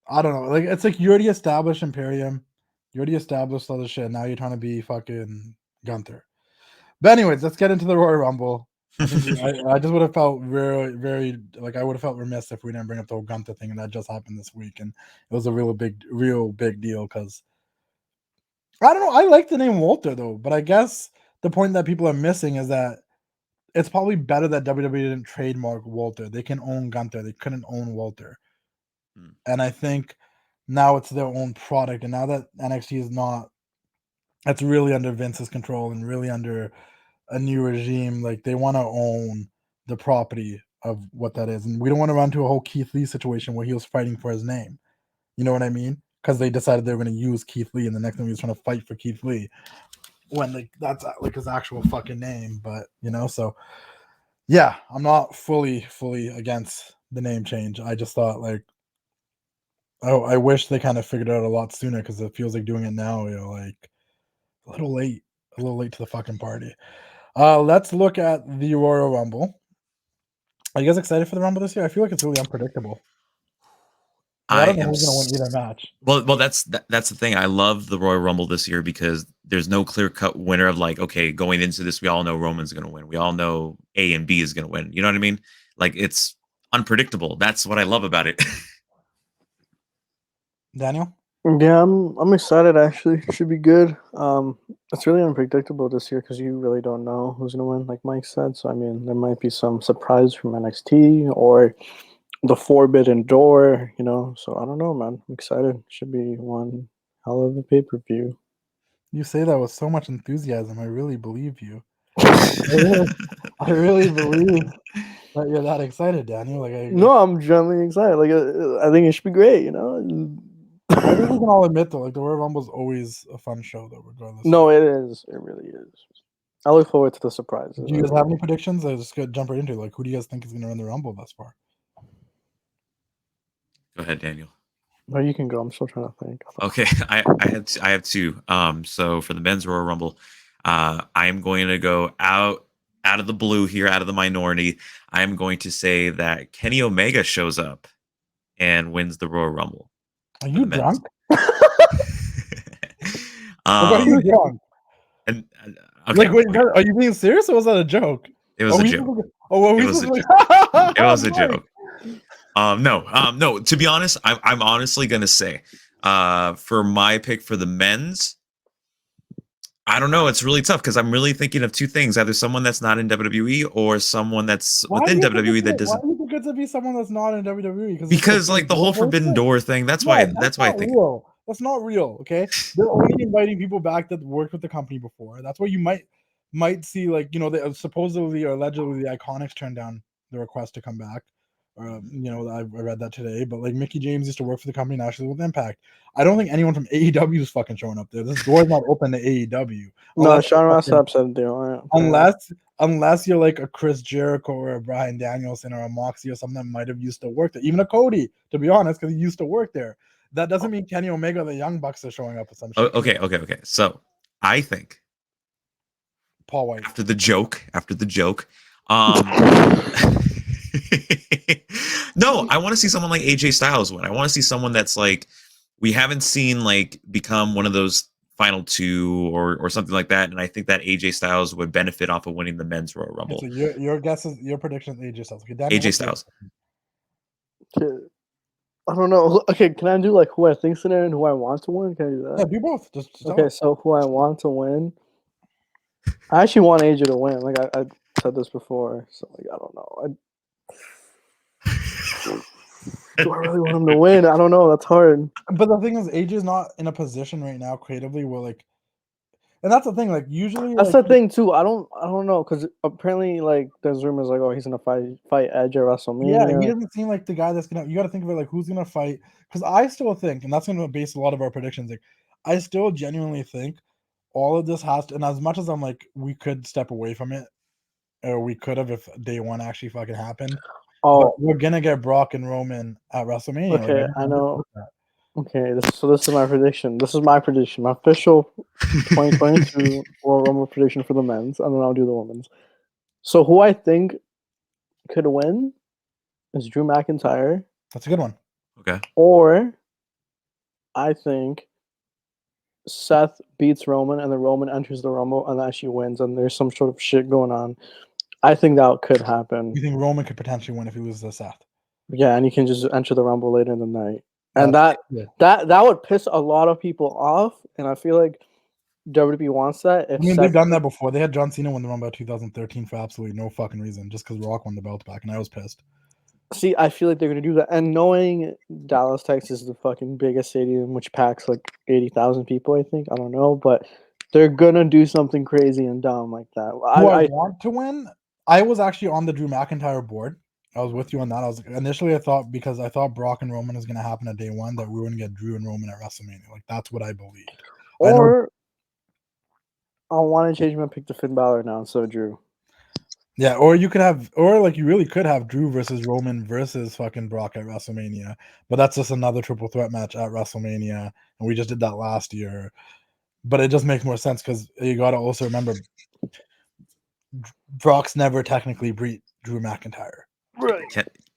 I don't know. Like, it's like you already established Imperium, you already established all this shit. Now you're trying to be fucking Gunther. But anyways, let's get into the Royal Rumble. I just would have felt very like I would have felt remiss if we didn't bring up the whole Gunther thing, and that just happened this week, and it was a real big deal because I don't know. I like the name Walter though, but I guess the point that people are missing is that it's probably better that WWE didn't trademark Walter. They can own Gunther. They couldn't own Walter. And I think now it's their own product. And now that NXT is not, it's really under Vince's control and really under a new regime. Like, they want to own the property of what that is. And we don't want to run into a whole Keith Lee situation where he was fighting for his name. You know what I mean? Because they decided they were going to use Keith Lee, and the next thing he was trying to fight for Keith Lee when like that's like his actual fucking name. But so yeah, I'm not fully against the name change. I just thought like, oh, I wish they kind of figured it out a lot sooner, because it feels like doing it now, like a little late to the fucking party. Let's look at the Royal Rumble. Are you guys excited for the Rumble this year? I feel like it's really unpredictable. I don't know who's going to win either match. Well, that's the thing. I love the Royal Rumble this year because there's no clear-cut winner of like, okay, going into this, we all know Roman's going to win. We all know A and B is going to win. You know what I mean? Like, it's unpredictable. That's what I love about it. Daniel? Yeah, I'm excited. Actually, it should be good. It's really unpredictable this year because you really don't know who's gonna win, like Mike said. So I mean, there might be some surprise from NXT or the Forbidden Door, So I don't know, man. I'm excited. It should be one hell of a pay-per-view. You say that with so much enthusiasm. I really believe you. I really believe that you're that excited, Daniel. No, I'm genuinely excited. Like, I think it should be great. I think we can all admit though, like the Royal Rumble is always a fun show, though, regardless. No, it is. It really is. I look forward to the surprises. Do you guys have any predictions? I just gonna jump right into it. Like, who do you guys think is going to run the Rumble thus far? Go ahead, Daniel. No, you can go. I'm still trying to think. Okay, I have two. So for the men's Royal Rumble, I am going to go out of the blue here, out of the minority. I am going to say that Kenny Omega shows up and wins the Royal Rumble. Are you drunk? Are you drunk? And okay, like, wait, are you being serious, or was that a joke? It was a joke. It was a joke. No. To be honest, I'm honestly gonna say, for my pick for the men's, I don't know. It's really tough because I'm really thinking of two things: either someone that's not in WWE or someone that's within WWE that doesn't. Why do you think it to be someone that's not in WWE? Because like the whole Forbidden Door thing. That's why I think. Real. That's not real. Okay, they're only inviting people back that worked with the company before. That's why you might see, like, they supposedly or allegedly the Iconics turned down the request to come back. I read that today. But like Mickey James used to work for the company, now she's with Impact. I don't think anyone from AEW is fucking showing up there. This door's not open to AEW. No, Sean Ross Sapp said it there. Unless you're like a Chris Jericho or a Bryan Danielson or a Moxie or something that might have used to work there, even a Cody, to be honest, because he used to work there. That doesn't mean Kenny Omega or the Young Bucks are showing up with some shit. Okay. So I think Paul White after the joke. No, I want to see someone like AJ Styles win. I want to see someone that's like we haven't seen like become one of those final two or something like that. And I think that AJ Styles would benefit off of winning the men's Royal Rumble. So your guess is your prediction is AJ Styles. Okay, Daniel, AJ Styles. I don't know. Okay, can I do like who I think's in there and who I want to win? Can I do that? Yeah, do both. Just okay, so who I want to win. I actually want AJ to win. Like I said this before, so like I don't know. Do I really want him to win? I don't know. That's hard. But the thing is, AJ's not in a position right now creatively where like, and that's the thing. Like usually, that's like, the thing too. I don't know because apparently like there's rumors like he's gonna fight Edge at WrestleMania. Yeah, he doesn't seem like the guy that's gonna. You got to think of it like who's gonna fight. Because I still think, and that's gonna base a lot of our predictions. Like, I still genuinely think all of this has to. And as much as I'm like, we could step away from it, or we could have if day one actually fucking happened. But we're gonna get Brock and Roman at WrestleMania. Okay, I know. Okay, this is my prediction. This is my prediction. My official 2022 Royal Rumble prediction for the men's, and then I'll do the women's. So who I think could win is Drew McIntyre. That's a good one. Okay. Or I think Seth beats Roman, and then Roman enters the Rumble and actually wins, and there's some sort of shit going on. I think that could happen. You think Roman could potentially win if he loses to Seth? Yeah, and he can just enter the Rumble later in the night. And that would piss a lot of people off, and I feel like WWE wants that. They've done that before. They had John Cena win the Rumble in 2013 for absolutely no fucking reason, just because Rock won the belt back, and I was pissed. See, I feel like they're gonna do that, and knowing Dallas, Texas is the fucking biggest stadium, which packs like 80,000 people, I think. I don't know, but they're gonna do something crazy and dumb like that. I want to win. I was actually on the Drew McIntyre board. I was with you on that. I thought because I thought Brock and Roman was going to happen at day one that we were going to get Drew and Roman at WrestleMania. Like that's what I believed. Or I want to change my pick to Finn Balor now, so Drew. Yeah, or you could have, or like you really could have Drew versus Roman versus fucking Brock at WrestleMania. But that's just another triple threat match at WrestleMania, and we just did that last year. But it just makes more sense because you got to also remember Brock's never technically beat Drew McIntyre. Right.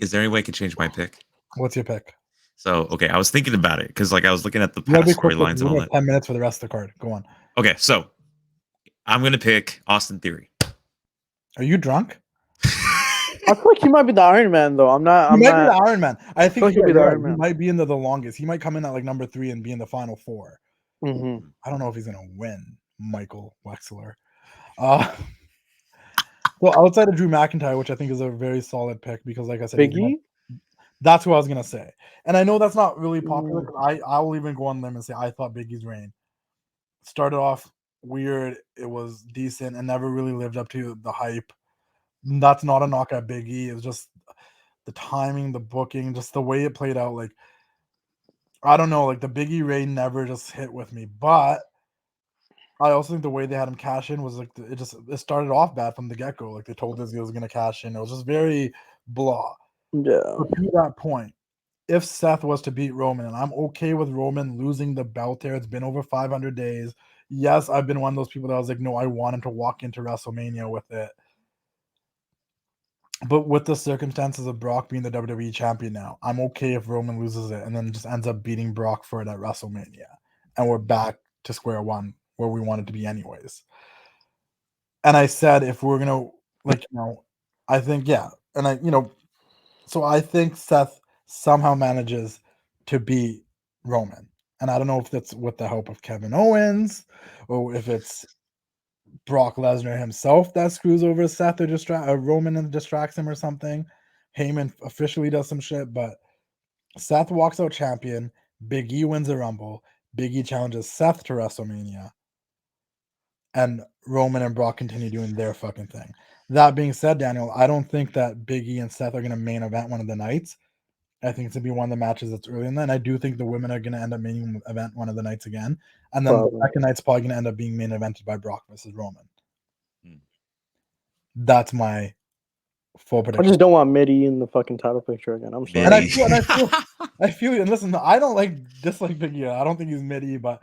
Is there any way I can change my pick? What's your pick? So, okay, I was thinking about it because, like, I was looking at the past storylines and all that. 10 minutes for the rest of the card. Go on. Okay, so I'm gonna pick Austin Theory. Are you drunk? I feel like he might be the Iron Man, though. He might be the Iron Man. I think he'll be the Iron Man. He might be in the longest. He might come in at like number 3 and be in the final 4. Mm-hmm. I don't know if he's gonna win, Michael Wexler. Well, outside of Drew McIntyre, which I think is a very solid pick because, like I said, Biggie. That's who I was gonna say, and I know that's not really popular. I will even go on limb and say I thought Biggie's reign started off weird. It was decent and never really lived up to the hype. That's not a knock at Biggie. It was just the timing, the booking, just the way it played out. Like I don't know, like the Biggie reign never just hit with me, but I also think the way they had him cash in was like it started off bad from the get go. Like they told us he was gonna cash in. It was just very blah. Yeah. But to that point, if Seth was to beat Roman, and I'm okay with Roman losing the belt there, it's been over 500 days. Yes, I've been one of those people that was like, no, I want him to walk into WrestleMania with it. But with the circumstances of Brock being the WWE champion now, I'm okay if Roman loses it and then just ends up beating Brock for it at WrestleMania. And we're back to square one where we wanted to be anyways. And I said, if we're going to, I think, yeah. And so I think Seth somehow manages to beat Roman. And I don't know if that's with the help of Kevin Owens or if it's Brock Lesnar himself that screws over Seth or Roman and distracts him or something. Heyman officially does some shit, but Seth walks out champion. Big E wins the Rumble. Big E challenges Seth to WrestleMania. And Roman and Brock continue doing their fucking thing. That being said, Daniel, I don't think that Big E and Seth are going to main event one of the nights. I think it's going to be one of the matches that's early in that. And I do think the women are going to end up main event one of the nights again. And then Probably. the second night's probably going to end up being main evented by Brock versus Roman. Hmm. That's my full I prediction. just don't want Mitty in the fucking title picture again. I'm sorry. And I feel, and listen, I don't dislike Big E. I don't think he's midi, but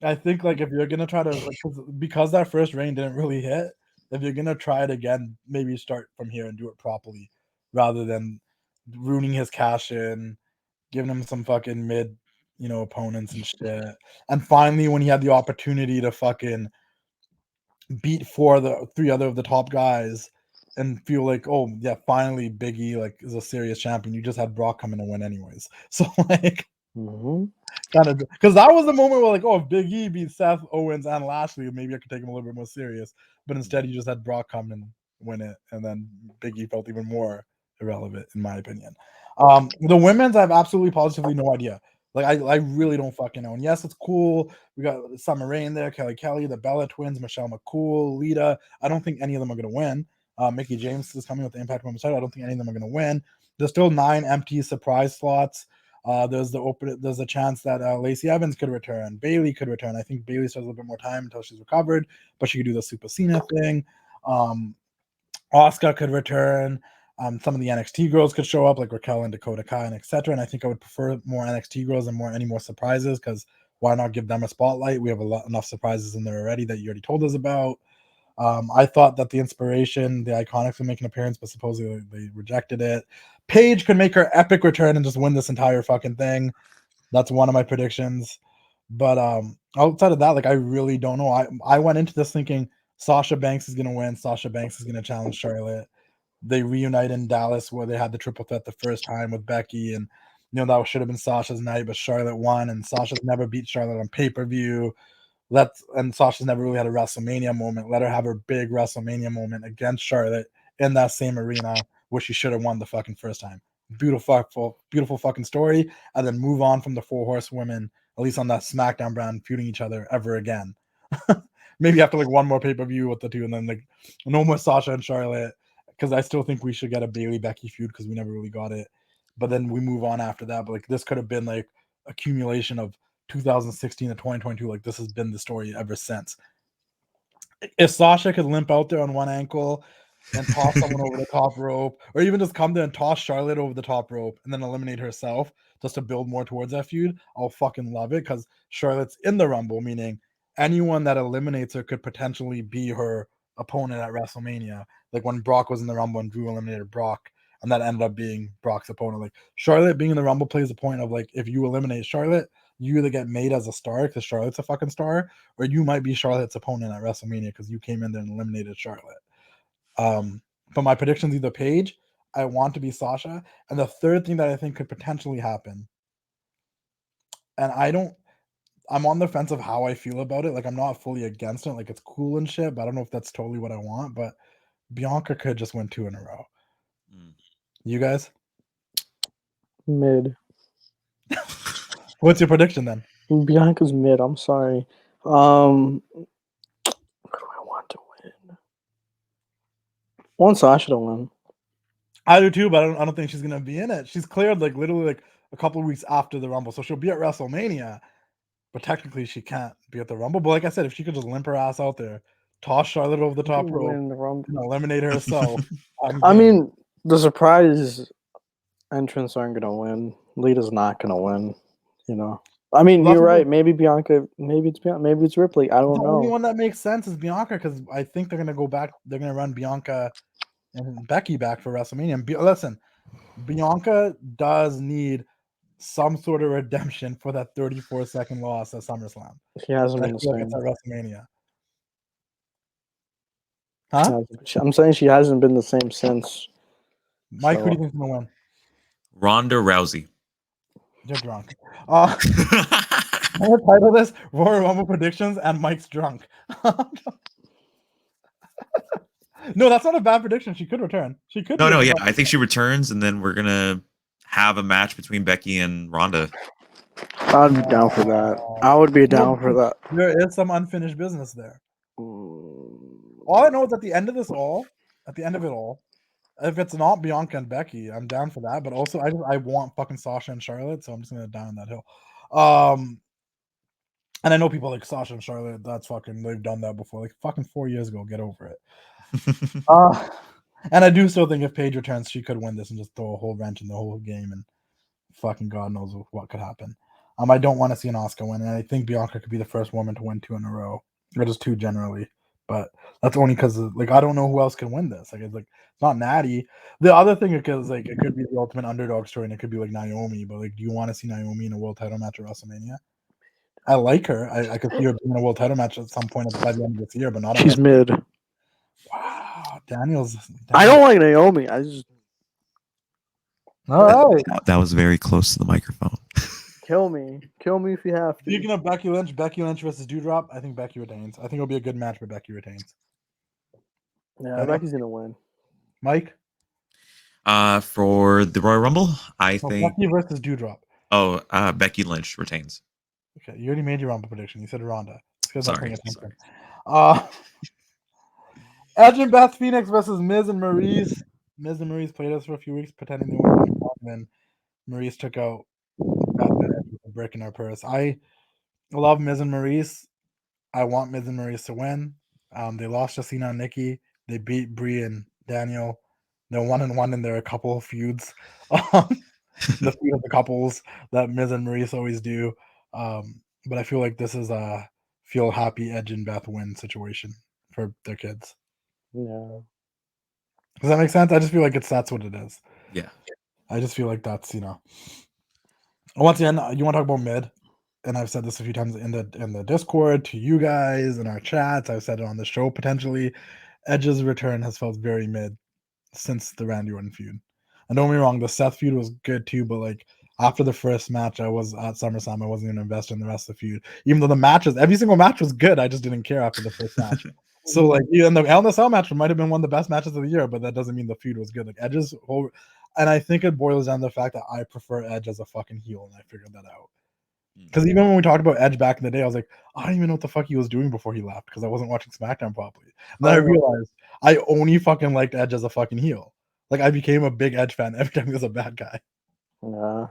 I think like if you're gonna try to because that first reign didn't really hit, if you're gonna try it again, maybe start from here and do it properly, rather than ruining his cash in, giving him some fucking mid, opponents and shit. And finally, when he had the opportunity to fucking beat three other of the top guys and feel like, oh yeah, finally Big E is a serious champion. You just had Brock come in and win anyways. So kind of because that was the moment where if Big E beat Seth, Owens, and Lashley, maybe I could take him a little bit more serious. But instead, you just had Brock come and win it, and then Big E felt even more irrelevant, in my opinion. The women's, I have absolutely positively no idea. I really don't fucking know. And yes, it's cool. We got Summer Rain there, Kelly, the Bella Twins, Michelle McCool, Lita. I don't think any of them are going to win. Mickey James is coming with the Impact Women's title. I don't think any of them are going to win. There's still 9 empty surprise slots. There's a chance that Lacey Evans could return. Bailey could return. I think Bailey still has a little bit more time until she's recovered, but she could do the Super Cena thing. Asuka could return. Some of the NXT girls could show up, like Raquel and Dakota Kai and etc. And I think I would prefer more NXT girls and any more surprises, because why not give them a spotlight? We have enough surprises in there already that you already told us about. I thought that the Inspiration, the Iconics, would make an appearance, but supposedly they rejected it. Paige could make her epic return and just win this entire fucking thing. That's one of my predictions. But outside of that, I really don't know. I went into this thinking Sasha Banks is gonna win. Sasha Banks is gonna challenge Charlotte. They reunite in Dallas where they had the triple threat the first time with Becky, and that should have been Sasha's night, but Charlotte won, and Sasha's never beat Charlotte on pay-per-view. And Sasha's never really had a WrestleMania moment. Let her have her big WrestleMania moment against Charlotte in that same arena where she should have won the fucking first time. Beautiful fucking story. And then move on from the 4 horsewomen, at least on that SmackDown brand, feuding each other ever again. Maybe after one more pay-per-view with the two, and then no more Sasha and Charlotte, because I still think we should get a Bailey Becky feud because we never really got it. But then we move on after that. But this could have been accumulation of 2016 to 2022. This has been the story ever since. If Sasha could limp out there on one ankle and toss someone over the top rope, or even just come there and toss Charlotte over the top rope and then eliminate herself just to build more towards that feud, I'll fucking love it, because Charlotte's in the Rumble, meaning anyone that eliminates her could potentially be her opponent at WrestleMania. Like when Brock was in the Rumble and Drew eliminated Brock, and that ended up being Brock's opponent. Charlotte being in the Rumble plays the point of if you eliminate Charlotte, you either get made as a star because Charlotte's a fucking star, or you might be Charlotte's opponent at WrestleMania because you came in there and eliminated Charlotte. But my prediction's either Paige, I want to be Sasha, and the third thing that I think could potentially happen, and I'm on the fence of how I feel about it. I'm not fully against it. It's cool and shit, but I don't know if that's totally what I want. But Bianca could just win 2 in a row. You guys? Mid. What's your prediction then? Bianca's mid. I'm sorry. Who do I want to win? I want Sasha to win. I do too, but I don't think she's gonna be in it. She's cleared literally a couple of weeks after the Rumble, so she'll be at WrestleMania. But technically, she can't be at the Rumble. But like I said, if she could just limp her ass out there, toss Charlotte over the top rope, Win the Rumble. and eliminate herself. I mean, the surprise entrants aren't gonna win. Lita's not gonna win. I mean, you're right. Maybe Bianca. Maybe it's Bianca. Maybe it's Ripley. I don't know. The only one that makes sense is Bianca, because I think they're gonna go back. They're gonna run Bianca and Becky back for WrestleMania. And listen, Bianca does need some sort of redemption for that 34-second loss at SummerSlam. She hasn't been the same. It's at WrestleMania. Huh? I'm saying she hasn't been the same since. Mike, who do you think's gonna win? Ronda Rousey. You're drunk. I'm gonna title this Royal Rumble predictions and Mike's drunk. No, that's not a bad prediction. She could return. She could. No, yeah. I think she returns, and then we're gonna have a match between Becky and Ronda. I'd be down for that. I would be down for that. There is some unfinished business there. All I know is at the end of this all, at the end of it all. If it's not Bianca and Becky, I'm down for that. But also, I want fucking Sasha and Charlotte, so I'm just gonna down that hill. And I know people like Sasha and Charlotte. That's fucking they've done that before, like fucking 4 years ago. Get over it. And I do still think if Paige returns, she could win this and just throw a whole wrench in the whole game, and fucking God knows what could happen. I don't want to see an Asuka win, and I think Bianca could be the first woman to win 2 in a row, or just 2 generally. But that's only because like I don't know who else can win this. Like it's not Natty. The other thing is like it could be the ultimate underdog story, and it could be like Naomi. But like, do you want to see Naomi in a world title match at WrestleMania? I like her. I could see her being in a world title match at some point by the end of this year, but not. She's mid. Wow, Daniel's. I don't like Naomi. I just. All right. That was very close to the microphone. Kill me if you have to. Speaking of Becky Lynch versus Doudrop, I think Becky retains. I think it'll be a good match, but Becky retains. Yeah, Becky's gonna win. Mike? For the Royal Rumble, I think Becky versus Doudrop. Oh, Becky Lynch retains. Okay, you already made your Rumble prediction. You said Ronda. Sorry. Edge and Beth Phoenix versus Miz and Maurice. Miz and Maurice played us for a few weeks, pretending they were going on, and Maurice took out a brick in her purse. I love Miz and Maurice. I want Miz and Maurice to win. They lost to Cena and Nikki. They beat Brie and Daniel. They're 1-1 in their couple of feuds. The feud of the couples that Miz and Maurice always do. But I feel like this is a feel happy Edge and Beth win situation for their kids. Yeah. Does that make sense? I just feel like that's what it is. Yeah. I just feel like that's, once again, you want to talk about mid, and I've said this a few times in the Discord to you guys in our chats. I've said it on the show potentially. Edge's return has felt very mid since the Randy Orton feud. And don't get me wrong, the Seth feud was good too, but like after the first match, I was at SummerSlam. I wasn't going to invest in the rest of the feud, even though every single match was good. I just didn't care after the first match. So like even the Hell in a Cell match might have been one of the best matches of the year, but that doesn't mean the feud was good. Like Edge's whole, and I think it boils down to the fact that I prefer Edge as a fucking heel, and I figured that out. Because even when we talked about Edge back in the day, I was like, I don't even know what the fuck he was doing before he left because I wasn't watching SmackDown properly. And then I realized I only fucking liked Edge as a fucking heel. Like I became a big Edge fan every time he was a bad guy. Yeah.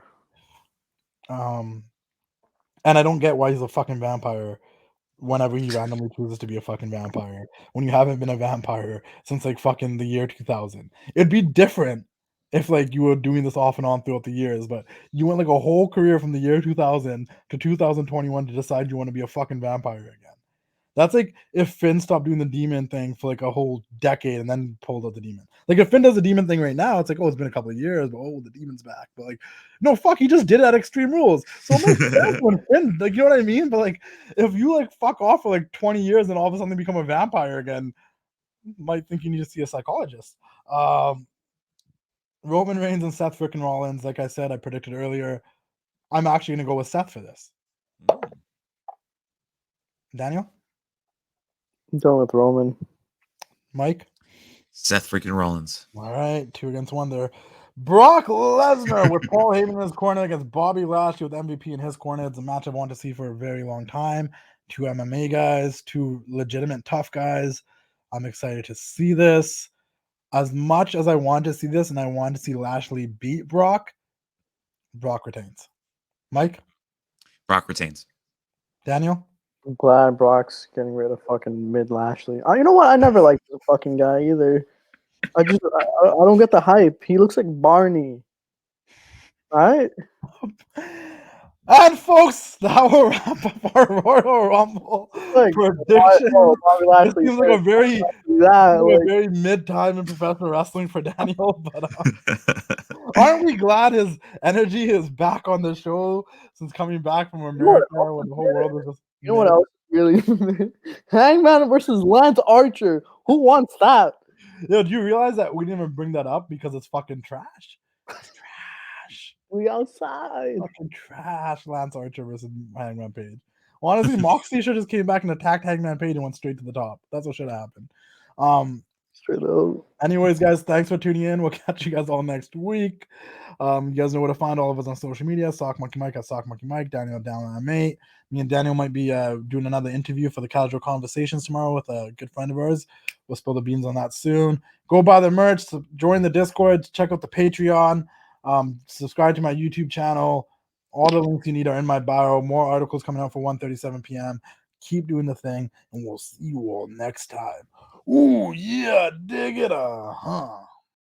And I don't get why he's a fucking vampire whenever he randomly chooses to be a fucking vampire when you haven't been a vampire since like fucking the year 2000. It'd be different if like you were doing this off and on throughout the years, but you went like a whole career from the year 2000 to 2021 to decide you want to be a fucking vampire again. That's like if Finn stopped doing the demon thing for like a whole decade and then pulled out the demon. Like if Finn does the demon thing right now, it's like, oh, it's been a couple of years, but oh, the demon's back. But like, no, fuck, he just did it at Extreme Rules. So it makes sense when Finn, like, you know what I mean? But like, if you like fuck off for like 20 years and all of a sudden become a vampire again, you might think you need to see a psychologist. Roman Reigns and Seth freaking Rollins, like I said, I predicted earlier. I'm actually going to go with Seth for this. Daniel? I'm going with Roman. Mike? Seth freaking Rollins. All right, 2 against 1 there. Brock Lesnar with Paul Heyman in his corner against Bobby Lashley with MVP in his corner. It's a match I've wanted to see for a very long time. 2 MMA guys, 2 legitimate tough guys. I'm excited to see this. As much as I want to see this and I want to see Lashley beat Brock, Brock retains. Mike? Brock retains. Daniel? I'm glad Brock's getting rid of fucking mid Lashley. You know what? I never liked the fucking guy either. I don't get the hype. He looks like Barney. All right? And folks, that will wrap up our Royal Rumble prediction. It seems like a very mid-time in professional wrestling for Daniel, but aren't we glad his energy is back on the show since coming back from America when the whole world was just. You know what else really? Hangman versus Lance Archer. Who wants that? Yo, do you realize that we didn't even bring that up because it's fucking trash? It's trash. We outside. Fucking trash. Lance Archer versus Hangman Page. Honestly, Moxley should just came back and attacked Hangman Page and went straight to the top. That's what should have happened. Straight up. Anyways, guys, thanks for tuning in. We'll catch you guys all next week. You guys know where to find all of us on social media. Sock Monkey Mike at Sock Monkey Mike. Daniel Down Mate. Me and Daniel might be doing another interview for the Casual Conversations tomorrow with a good friend of ours. We'll spill the beans on that soon. Go buy the merch. Join the Discord. Check out the Patreon. Subscribe to my YouTube channel. All the links you need are in my bio. More articles coming out for 1:37 p.m. Keep doing the thing, and we'll see you all next time. Ooh, yeah, dig it,